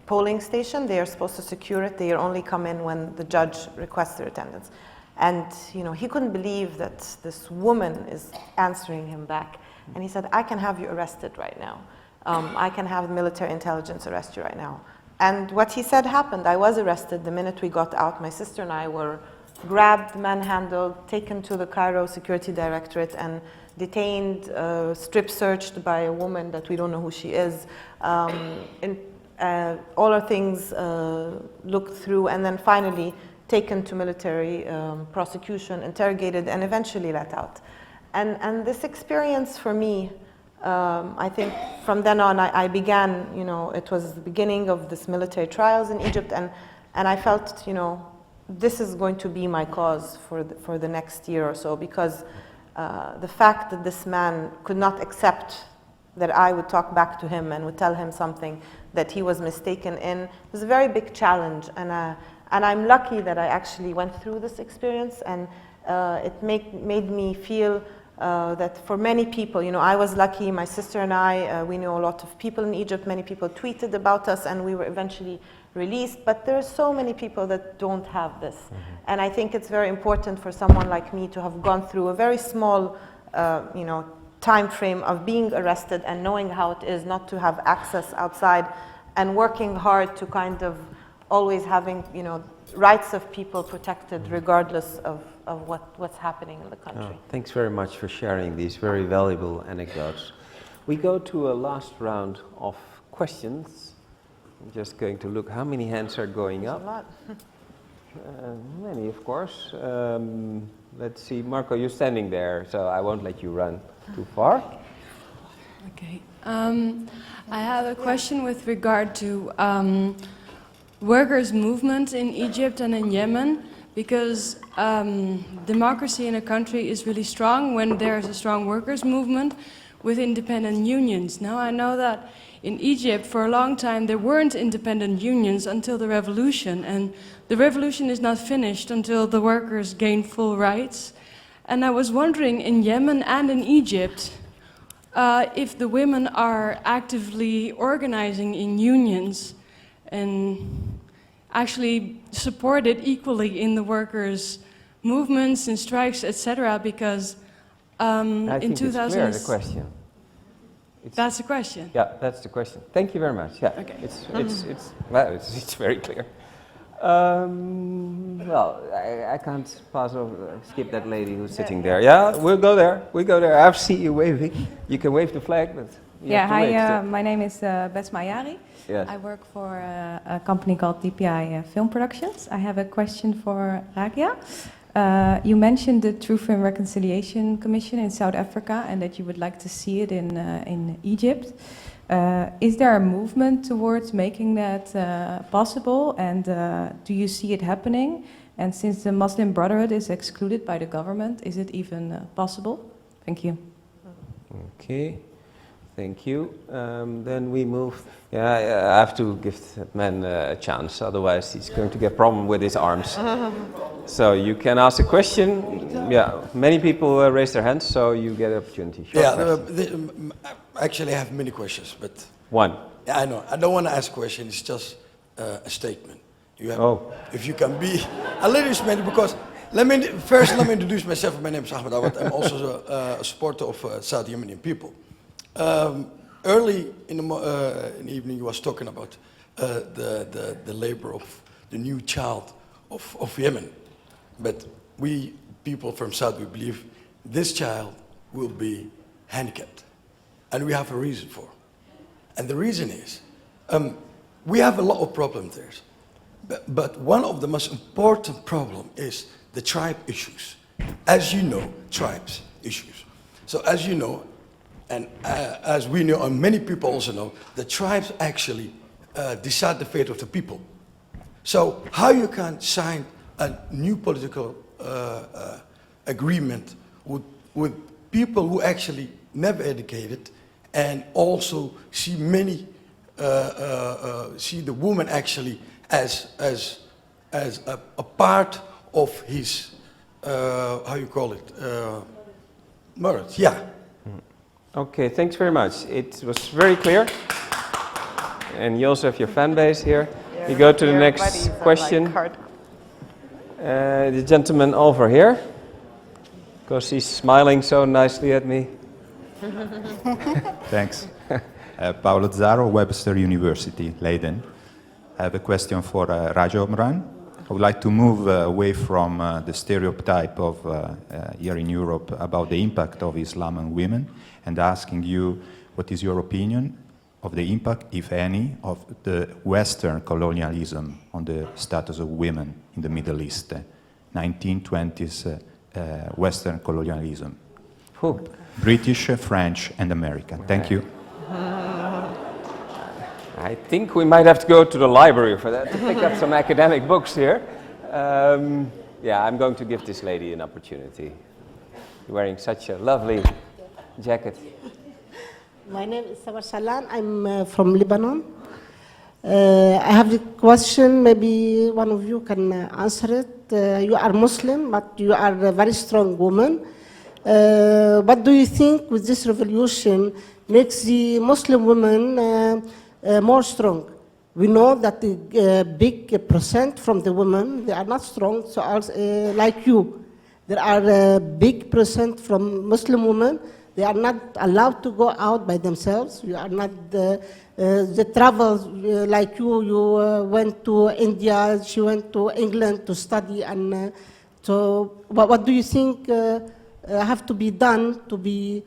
polling station. They are supposed to secure it. They only come in when the judge requests their attendance. And, you know, he couldn't believe that this woman is answering him back. And he said, I can have you arrested right now. I can have military intelligence arrest you right now. And what he said happened. I was arrested the minute we got out. My sister and I were grabbed, manhandled, taken to the Cairo Security Directorate and detained, strip searched by a woman that we don't know who she is. All our things looked through, and then finally taken to military prosecution, interrogated, and eventually let out. And this experience for me, I think from then on I began, you know, it was the beginning of this military trials in Egypt, and I felt, you know, this is going to be my cause for the next year or so, because the fact that this man could not accept that I would talk back to him and would tell him something that he was mistaken in was a very big challenge. And I'm lucky that I actually went through this experience, and it made me feel that for many people, you know, I was lucky, my sister and I, we know a lot of people in Egypt, many people tweeted about us, and we were eventually released, but there are so many people that don't have this. And I think it's very important for someone like me to have gone through a very small, you know, time frame of being arrested and knowing how it is not to have access outside, and working hard to kind of always having, you know, rights of people protected regardless of what's happening in the country. Oh, thanks very much for sharing these very valuable anecdotes. We go to a last round of questions. I'm just going to look how many hands are going up. A lot. Many, of course. Let's see, Marco, you're standing there, so I won't let you run too far. Okay. I have a question with regard to workers' movement in Egypt and in Yemen, because democracy in a country is really strong when there's a strong workers' movement with independent unions. Now, I know that in Egypt, for a long time, there weren't independent unions until the revolution, and the revolution is not finished until the workers gain full rights. And I was wondering, in Yemen and in Egypt, if the women are actively organizing in unions and actually supported equally in the workers' movements and strikes, etc., because I think in 2000... it's clear, the question. That's the question? Yeah, that's the question. Thank you very much. Yeah, okay. It's very clear. Well, I can't skip that lady who's sitting there. Yeah, we'll go there. I see you waving. You can wave the flag, but you have to wait still. My name is Besma Ayari. Yes. I work for a company called DPI Film Productions. I have a question for Ragia. You mentioned the Truth and Reconciliation Commission in South Africa and that you would like to see it in Egypt. Is there a movement towards making that possible, and do you see it happening? And since the Muslim Brotherhood is excluded by the government, is it even possible? Thank you. Okay, thank you. Then we move. Yeah, I have to give that man a chance, otherwise he's going to get a problem with his arms. So you can ask a question. Yeah, many people raise their hands, so you get an opportunity. Actually, I have many questions, but one. Yeah, I know. I don't want to ask a question. It's just a statement. You have, if you can be a little bit, because let me introduce myself. My name is Hassnae Bouazza. I'm also a supporter of South Yemeni people. Early in the evening, you was talking about the labor of the new child of Yemen. But we people from South, we believe this child will be handicapped. And we have a reason for it. And the reason is, we have a lot of problems there. But one of the most important problems is the tribe issues. As you know, tribes issues. So as you know, and as we know, and many people also know, the tribes actually decide the fate of the people. So how you can sign a new political agreement with people who actually never educated, and also see many see the woman actually as a part of his how you call it marriage? Yeah. Okay, thanks very much. It was very clear, and you also have your fan base here. Yeah, you go to the next question. The gentleman over here, because he's smiling so nicely at me. Thanks. Paolo Zaro, Webster University, Leiden. I have a question for Ragia Omran. I would like to move away from the stereotype of here in Europe about the impact of Islam on women, and asking you what is your opinion of the impact, if any, of the Western colonialism on the status of women in the Middle East, 1920s Western colonialism. Who? British, French, and American. Thank you. I think we might have to go to the library for that, to pick up some academic books here. Yeah, I'm going to give this lady an opportunity. You're wearing such a lovely jacket. My name is Sabar Salan. I'm from Lebanon. I have a question, maybe one of you can answer it. You are Muslim, but you are a very strong woman. What do you think with this revolution makes the Muslim women more strong? We know that a big percent from the women, they are not strong, so also, like you. There are a big percent from Muslim women, they are not allowed to go out by themselves. You are not the travel like you went to India, she went to England to study, and so what do you think have to be done to be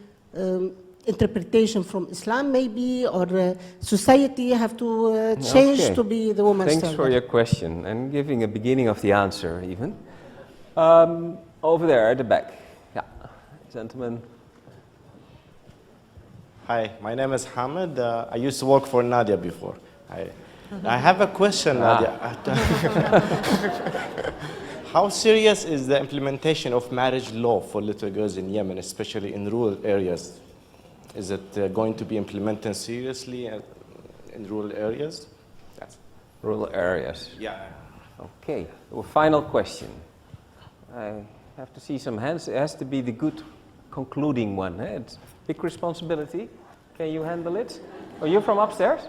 interpretation from Islam maybe, or society have to change to be the woman's Thanks standard? for your question and giving a beginning of the answer even. Over there at the back. Yeah, gentlemen. Hi, my name is Hamid. I used to work for Nadia before. I have a question, Nadia. How serious is the implementation of marriage law for little girls in Yemen, especially in rural areas? Is it going to be implemented seriously in rural areas? Yes. Rural areas. Yeah. Okay, well, final question. I have to see some hands. It has to be the good concluding one. Eh? It's big responsibility. Can you handle it? Oh, you're from upstairs?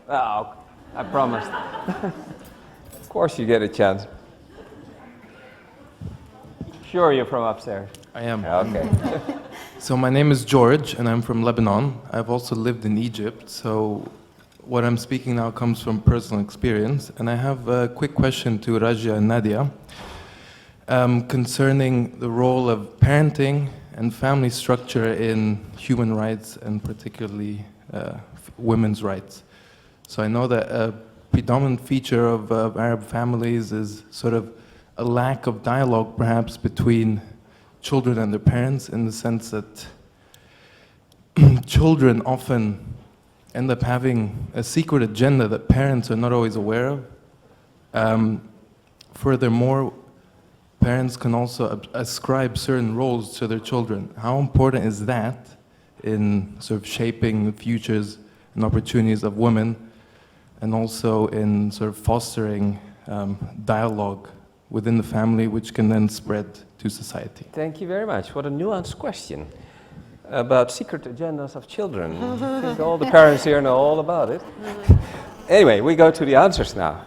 Oh, I promised. Of course you get a chance. Sure you're from upstairs? I am. Okay. So my name is George, and I'm from Lebanon. I've also lived in Egypt, so what I'm speaking now comes from personal experience. And I have a quick question to Ragia and Nadia concerning the role of parenting and family structure in human rights, and particularly women's rights. So I know that a predominant feature of Arab families is sort of a lack of dialogue, perhaps, between children and their parents, in the sense that children often end up having a secret agenda that parents are not always aware of. Furthermore, parents can also ascribe certain roles to their children. How important is that in sort of shaping the futures and opportunities of women, and also in sort of fostering dialogue within the family, which can then spread to society? Thank you very much. What a nuanced question about secret agendas of children. I think all the parents here know all about it. Anyway, we go to the answers now.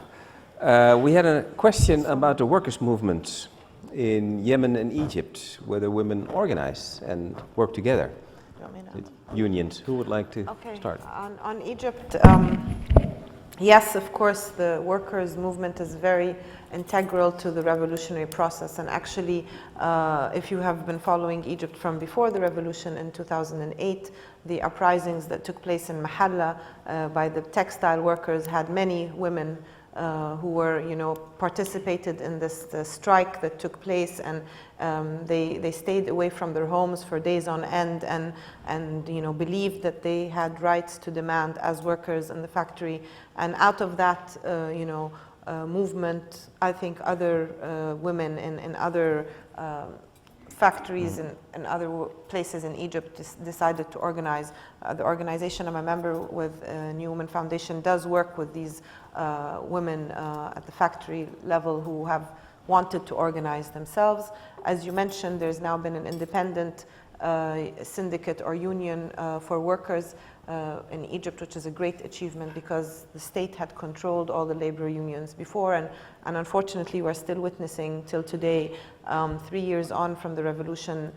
We had a question about the workers' movements in Yemen and Egypt, whether women organize and work together. Unions. Who would like to start? On Egypt, yes, of course, the workers' movement is very integral to the revolutionary process. And actually, if you have been following Egypt from before the revolution in 2008, the uprisings that took place in Mahalla by the textile workers had many women who were, participated in this strike that took place, and they stayed away from their homes for days on end, and believed that they had rights to demand as workers in the factory. And out of that, movement, I think other women in other factories and other places in Egypt decided to organize. The organization I'm a member with, New Women Foundation, does work with these women at the factory level who have wanted to organize themselves. As you mentioned, there's now been an independent syndicate or union for workers in Egypt, which is a great achievement because the state had controlled all the labor unions before, and unfortunately we're still witnessing till today, 3 years on from the revolution,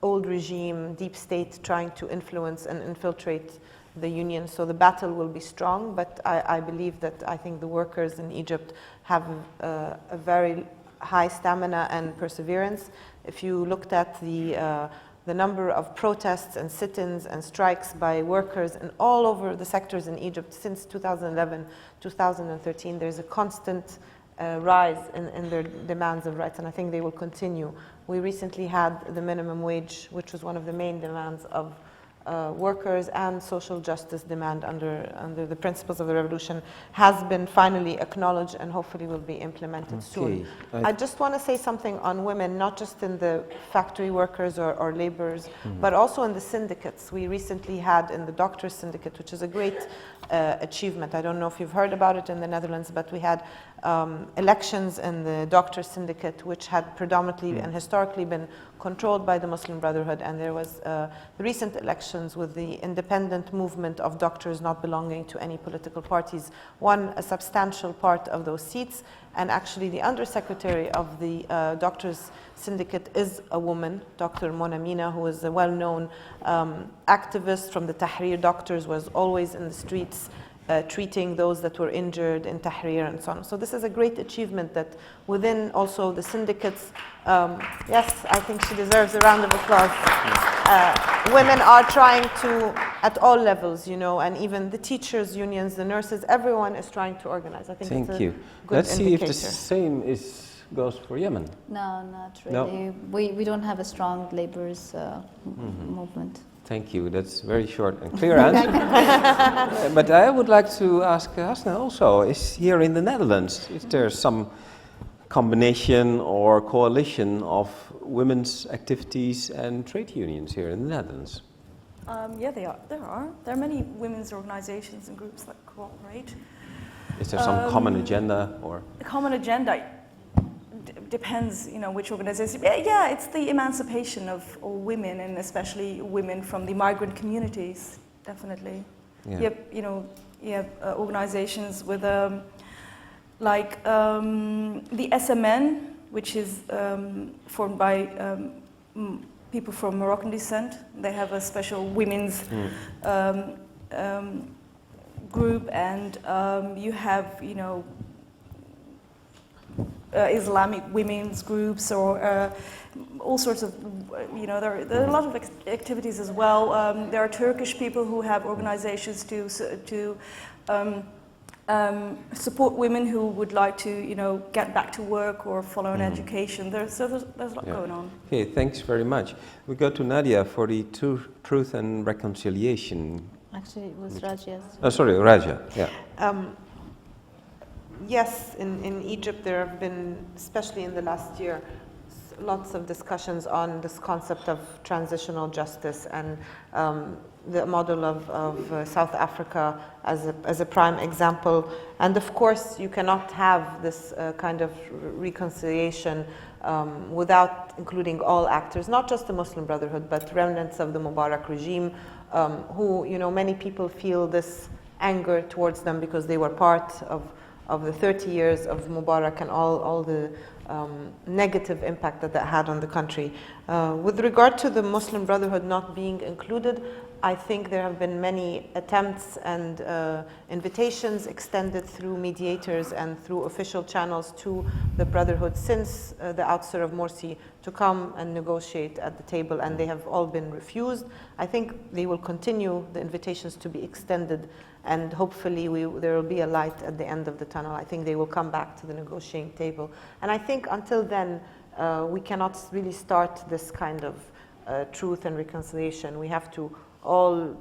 old regime, deep state trying to influence and infiltrate the union. So the battle will be strong, but I believe that I think the workers in Egypt have a very high stamina and perseverance. If you looked at the number of protests and sit-ins and strikes by workers in all over the sectors in Egypt since 2011, 2013, there's a constant rise in their demands of rights, and I think they will continue. We recently had the minimum wage, which was one of the main demands of workers, and social justice demand under the principles of the revolution has been finally acknowledged and hopefully will be implemented soon. I just want to say something on women, not just in the factory workers or laborers, but also in the syndicates. We recently had in the doctors syndicate, which is a great achievement. I don't know if you've heard about it in the Netherlands, but we had elections in the doctors syndicate, which had predominantly and historically been controlled by the Muslim Brotherhood, and there was the recent elections with the independent movement of doctors not belonging to any political parties won a substantial part of those seats, and actually the undersecretary of the doctors syndicate is a woman, Dr. Mona Mina, who is a well-known activist from the Tahrir doctors, was always in the streets treating those that were injured in Tahrir and so on. So this is a great achievement that within also the syndicates, yes, I think she deserves a round of applause. Women are trying to, at all levels, you know, and even the teachers' unions, the nurses, everyone is trying to organize. I think it's a good Let's see if indicator. the same goes for Yemen. No, not really. No? We don't have a strong laborers movement. Thank you. That's very short and clear answer. But I would like to ask Hassnae also, is here in the Netherlands, is there some combination or coalition of women's activities and trade unions here in the Netherlands? Yeah, there are. There are many women's organizations and groups that cooperate. Is there some common agenda or? A common agenda depends, you know, which organization. Yeah, it's the emancipation of all women, and especially women from the migrant communities, definitely. Yeah. You have organizations with like the SMN, which is formed by people from Moroccan descent. They have a special women's group, and you have, you know, Islamic women's groups, or all sorts of, you know, there are a lot of activities as well. There are Turkish people who have organizations to support women who would like to, you know, get back to work or follow an education. There's a lot going on. Okay, thanks very much. We go to Nadia for the Truth and Reconciliation. Actually, it was Ragia's. Oh, sorry, Ragia. Yeah. Yes, in Egypt there have been, especially in the last year, lots of discussions on this concept of transitional justice, and the model of South Africa as a prime example. And of course, you cannot have this kind of reconciliation without including all actors, not just the Muslim Brotherhood, but remnants of the Mubarak regime, who, you know, many people feel this anger towards them because they were part of the 30 years of Mubarak and all the negative impact that had on the country. With regard to the Muslim Brotherhood not being included, I think there have been many attempts and invitations extended through mediators and through official channels to the Brotherhood since the ouster of Morsi to come and negotiate at the table, and they have all been refused. I think they will continue the invitations to be extended, and hopefully there will be a light at the end of the tunnel. I think they will come back to the negotiating table. And I think until then, we cannot really start this kind of truth and reconciliation. We have to all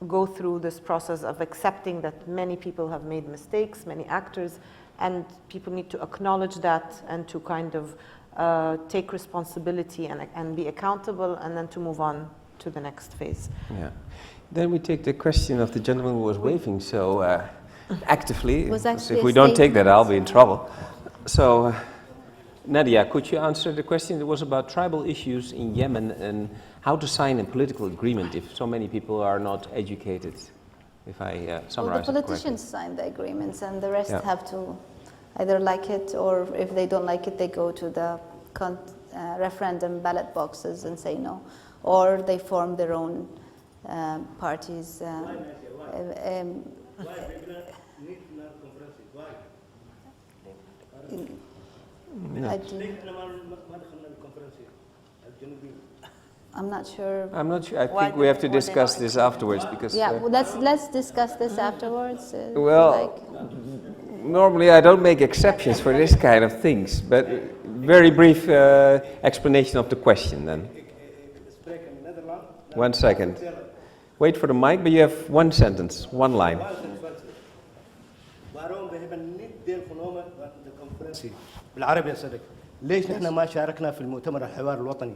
go through this process of accepting that many people have made mistakes, many actors, and people need to acknowledge that and to kind of take responsibility and be accountable, and then to move on to the next phase. Yeah. Then we take the question of the gentleman who was waving so actively. If we don't take that, I'll be in trouble. So, Nadia, could you answer the question? It was about tribal issues in Yemen and how to sign a political agreement if so many people are not educated, if I summarize Well, the it politicians correctly. sign the agreements, and the rest have to either like it, or if they don't like it, they go to the referendum ballot boxes and say no, or they form their own parties. I'm not sure. I'm not sure. I think we have to discuss this afterwards because. Yeah, well, let's discuss this afterwards. Normally I don't make exceptions for this kind of things, but very brief explanation of the question then. 1 second. Wait for the mic, but you have one sentence, one line. بالعربي يا صديق ليش نحن ما شاركنا في المؤتمر الحوار الوطني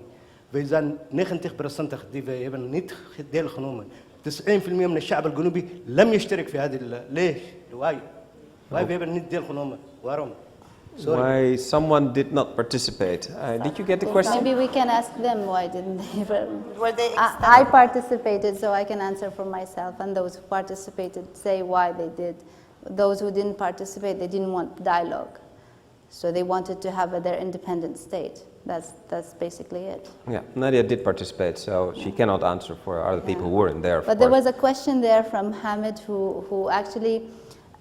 فإذا نخنتخ برسنتخ دي في يبن نيت ديل خنومة 90% من الشعب الجنوبي لم يشترك في هذه ليش واي في يبن نيت ديل خنومة واروم Why someone did not participate? Did you get the question? Maybe we can ask them why didn't they? Were they I participated, so I can answer for myself, and those who participated say why they did. Those who didn't participate, they didn't want dialogue. So they wanted to have their independent state. that's basically it. Yeah, Nadia did participate, so she cannot answer for other people who weren't there. But there was a question there from Hamid, who actually,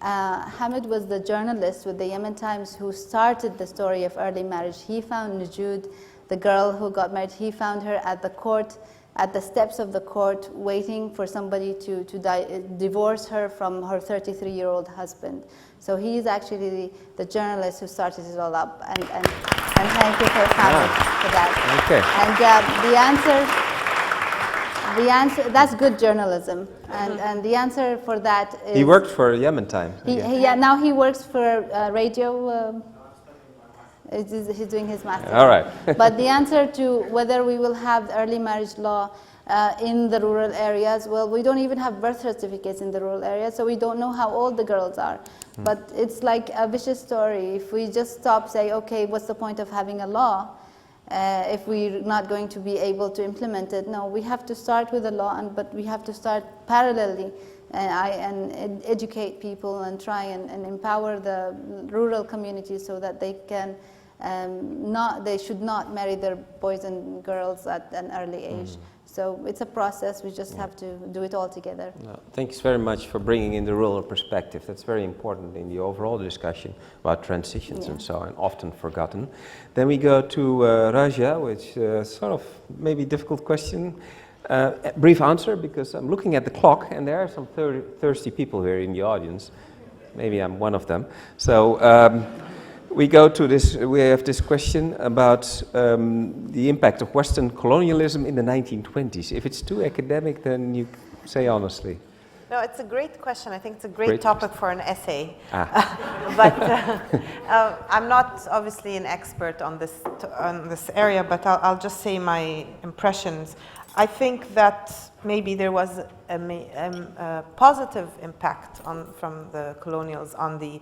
Hamid was the journalist with the Yemen Times who started the story of early marriage. He found Najud, the girl who got married, he found her at the court, at the steps of the court, waiting for somebody to divorce her from her 33-year-old husband. So he's actually the journalist who started it all up. And thank you for Hamid for that. Okay. And the answer, that's good journalism. And the answer for that is... He worked for Yemen Times. Now he works for radio. He's doing his master's. All right. But the answer to whether we will have early marriage law in the rural areas, well, we don't even have birth certificates in the rural areas, so we don't know how old the girls are. But it's like a vicious story. If we just stop, say, okay, what's the point of having a law if we're not going to be able to implement it? No, we have to start with a law, but we have to start parallelly and educate people and try and empower the rural communities so that they can they should not marry their boys and girls at an early age. So it's a process. We just have to do it all together. No, thanks very much for bringing in the rural perspective. That's very important in the overall discussion about transitions and so on, often forgotten. Then we go to Ragia, which sort of maybe difficult question. Brief answer, because I'm looking at the clock and there are some thirsty people here in the audience. Maybe I'm one of them. So we go to this. We have this question about the impact of Western colonialism in the 1920s. If it's too academic, then you say honestly. No, it's a great question. I think it's a great topic for an essay. But I'm not obviously an expert on this area, but I'll just say my impressions. I think that maybe there was a positive impact from the colonials on the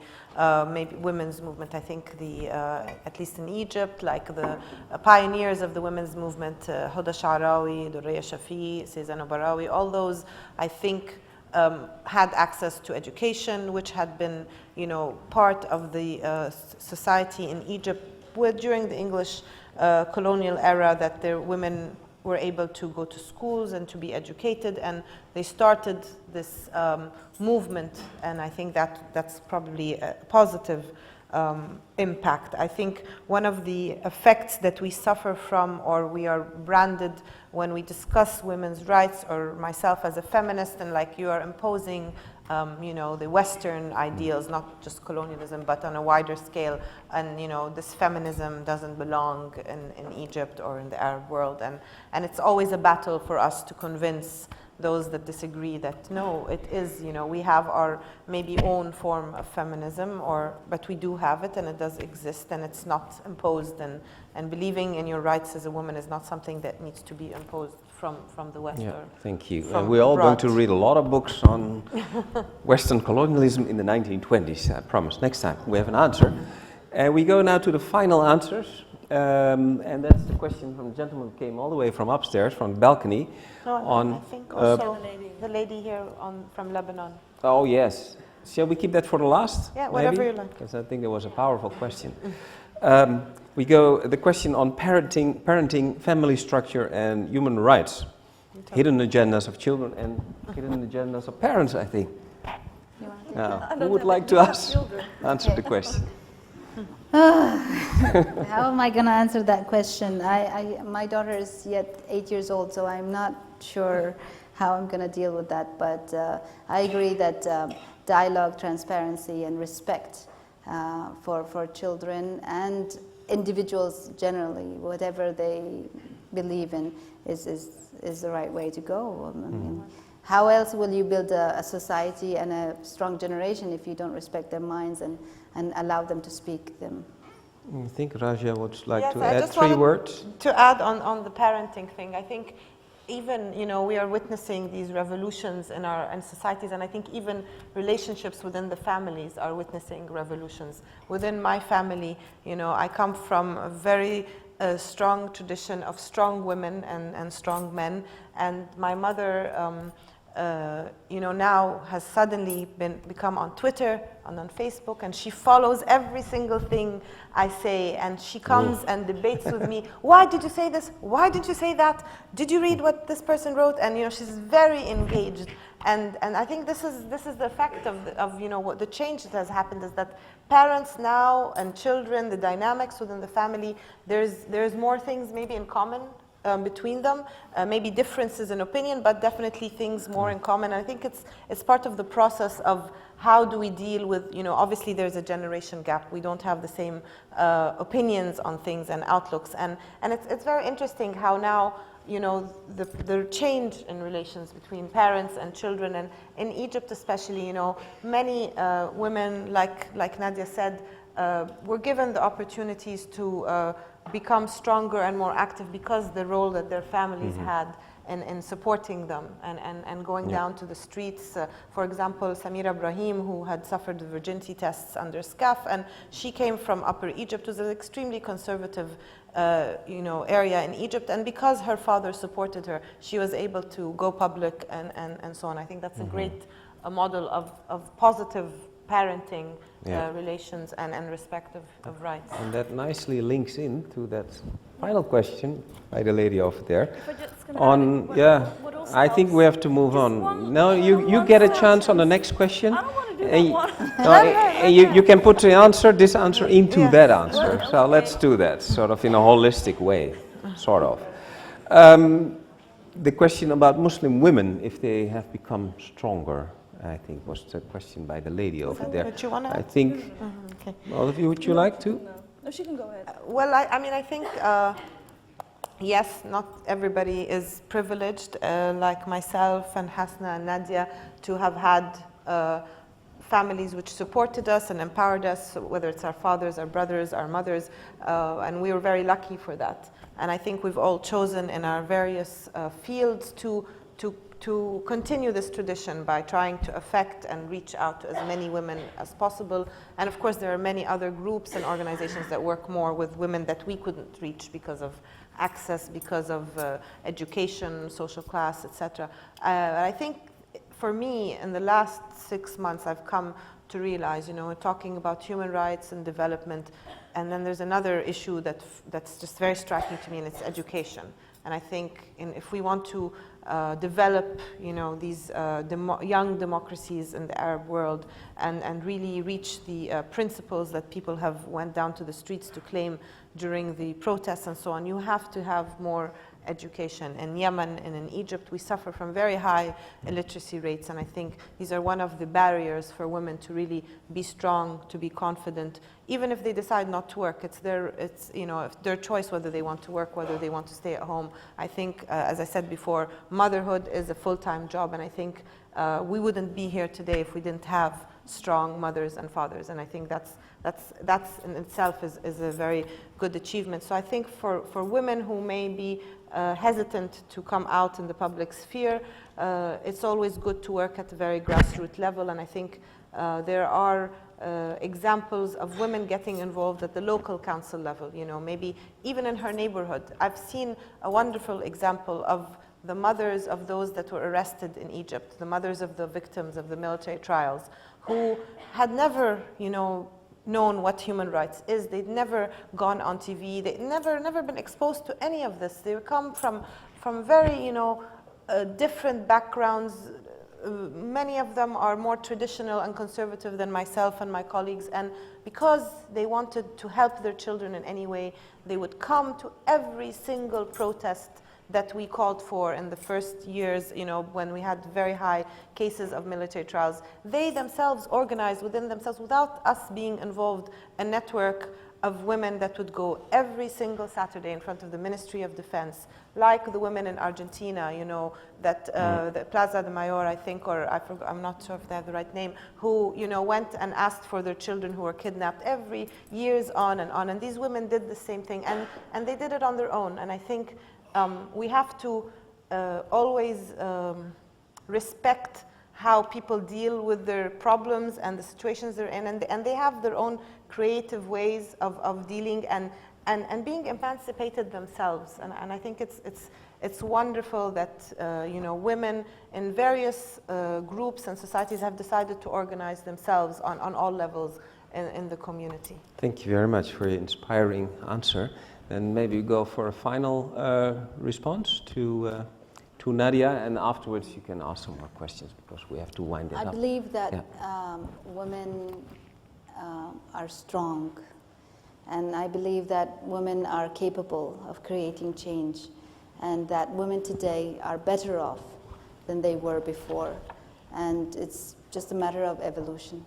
maybe women's movement. I think at least in Egypt, like the pioneers of the women's movement, Huda Sha'rawi, Durraya Shafi, Cezanne Barawi, all those, I think, had access to education, which had been, part of the society in Egypt during the English colonial era, that their women were able to go to schools and to be educated, and they started this movement, and I think that's probably a positive impact. I think one of the effects that we suffer from, or we are branded when we discuss women's rights, or myself as a feminist, and like you are imposing the Western ideals, not just colonialism, but on a wider scale. And this feminism doesn't belong in Egypt or in the Arab world. And it's always a battle for us to convince those that disagree that no, it is, we have our maybe own form of feminism, but we do have it, and it does exist, and it's not imposed. And believing in your rights as a woman is not something that needs to be imposed from the West. Yeah, thank you. We're all going to read a lot of books on Western colonialism in the 1920s, I promise. Next time we have an answer. We go now to the final answers. And that's the question from the gentleman who came all the way from upstairs, from the balcony. I think also the lady here from Lebanon. Oh, yes. Shall we keep that for the last? Yeah, whatever maybe? you like. Because I think it was a powerful question. We go the question on parenting, family structure, and human rights. Hidden agendas of children and hidden agendas of parents, I think. Now, who would like to answer the question? How am I going to answer that question? My daughter is yet 8 years old, so I'm not sure how I'm going to deal with that. But I agree that dialogue, transparency, and respect for children and individuals generally, whatever they believe in, is the right way to go. I mean, how else will you build a society and a strong generation if you don't respect their minds and allow them to speak them? I think Ragia would like yes, to I add just 3 wanted words. To add on the parenting thing, I think even, we are witnessing these revolutions in our societies, and I think even relationships within the families are witnessing revolutions. Within my family, I come from a very strong tradition of strong women and strong men, and my mother you know, now has suddenly become on Twitter and on Facebook, and she follows every single thing I say, and she comes and debates with me. Why did you say this? Why did you say that? Did you read what this person wrote? And you know, she's very engaged, and I think this is the effect of you know, what the change that has happened is that parents now and children, the dynamics within the family, there's more things maybe in common between them, maybe differences in opinion, but definitely things more in common. And I think it's part of the process of how do we deal with, you know, obviously there's a generation gap. We don't have the same opinions on things and outlooks. And it's very interesting how now, you know, the change in relations between parents and children, and in Egypt especially, you know, many women, like Nadia said, were given the opportunities to become stronger and more active because the role that their families had in supporting them and going down to the streets. For example, Samira Ibrahim, who had suffered virginity tests under SCAF, and she came from Upper Egypt, which was an extremely conservative you know, area in Egypt, and because her father supported her, she was able to go public and so on. I think that's a great model of positive parenting relations and respect of rights. And that nicely links in to that final question by the lady over there. On I think we have to move on. No, you get a chance on the next question. I don't want to do that one. You can put this answer into that answer. So let's do that, sort of in a holistic way, sort of. The question about Muslim women, if they have become stronger, I think was the question by the lady over there. I think, all of you, would you like to? No, she can go ahead. Well, I mean, I think, yes, not everybody is privileged, like myself and Hassnae and Nadia, to have had families which supported us and empowered us, whether it's our fathers, our brothers, our mothers, and we were very lucky for that. And I think we've all chosen in our various fields to continue this tradition by trying to affect and reach out to as many women as possible. And of course, there are many other groups and organizations that work more with women that we couldn't reach because of access, because of education, social class, etc. I think for me, in the last 6 months, I've come to realize, you know, we're talking about human rights and development, and then there's another issue that's just very striking to me, and it's education. And I think if we want to develop, you know, these young democracies in the Arab world and really reach the principles that people have went down to the streets to claim during the protests and so on, you have to have more education. In Yemen and in Egypt, we suffer from very high illiteracy rates, and I think these are one of the barriers for women to really be strong, to be confident. Even if they decide not to work, it's you know, their choice whether they want to work, whether they want to stay at home. I think, as I said before, motherhood is a full-time job, and I think we wouldn't be here today if we didn't have strong mothers and fathers, and I think that's in itself is a very good achievement. So I think for women who may be hesitant to come out in the public sphere, it's always good to work at a very grassroots level, and I think there are examples of women getting involved at the local council level, you know, maybe even in her neighborhood. I've seen a wonderful example of the mothers of those that were arrested in Egypt, the mothers of the victims of the military trials, who had never, you know, known what human rights is. They'd never gone on TV. They'd never been exposed to any of this. They come from very, you know, different backgrounds. Many of them are more traditional and conservative than myself and my colleagues, and because they wanted to help their children in any way, they would come to every single protest that we called for in the first years, you know, when we had very high cases of military trials. They themselves organized within themselves, without us being involved, a network of women that would go every single Saturday in front of the Ministry of Defense, like the women in Argentina, you know, that the Plaza de Mayor, I think, or I'm not sure if they have the right name, who, you know, went and asked for their children who were kidnapped every years on, and these women did the same thing, and they did it on their own. And I think we have to always respect how people deal with their problems and the situations they're in, and they have their own creative ways of dealing and being emancipated themselves. And I think it's it's wonderful that women in various groups and societies have decided to organize themselves on all levels in the community. Thank you very much for your inspiring answer. And maybe go for a final response to Nadia, and afterwards you can ask some more questions because we have to wind it up. I believe that women are strong, and I believe that women are capable of creating change, and that women today are better off than they were before, and it's just a matter of evolution.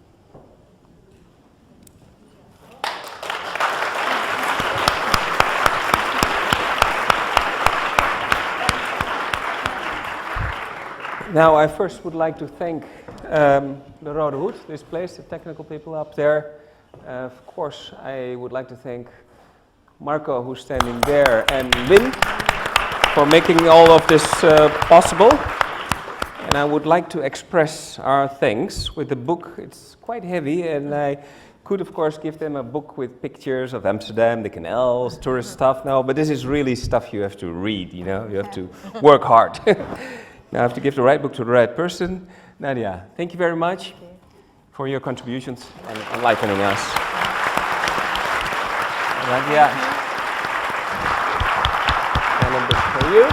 Now, I first would like to thank the Rode Hoed, this place, the technical people up there. Of course, I would like to thank Marco, who's standing there, and Lynn for making all of this possible. And I would like to express our thanks with the book. It's quite heavy, and I could, of course, give them a book with pictures of Amsterdam, the canals, tourist stuff. No, but this is really stuff you have to read, you have to work hard. Now I have to give the right book to the right person. Nadia, thank you very much for your contributions and enlightening us. Ragia, and a book for you.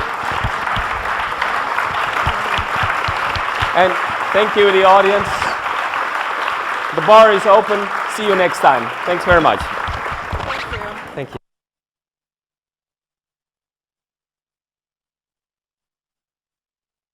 And thank you, the audience. The bar is open. See you next time. Thanks very much.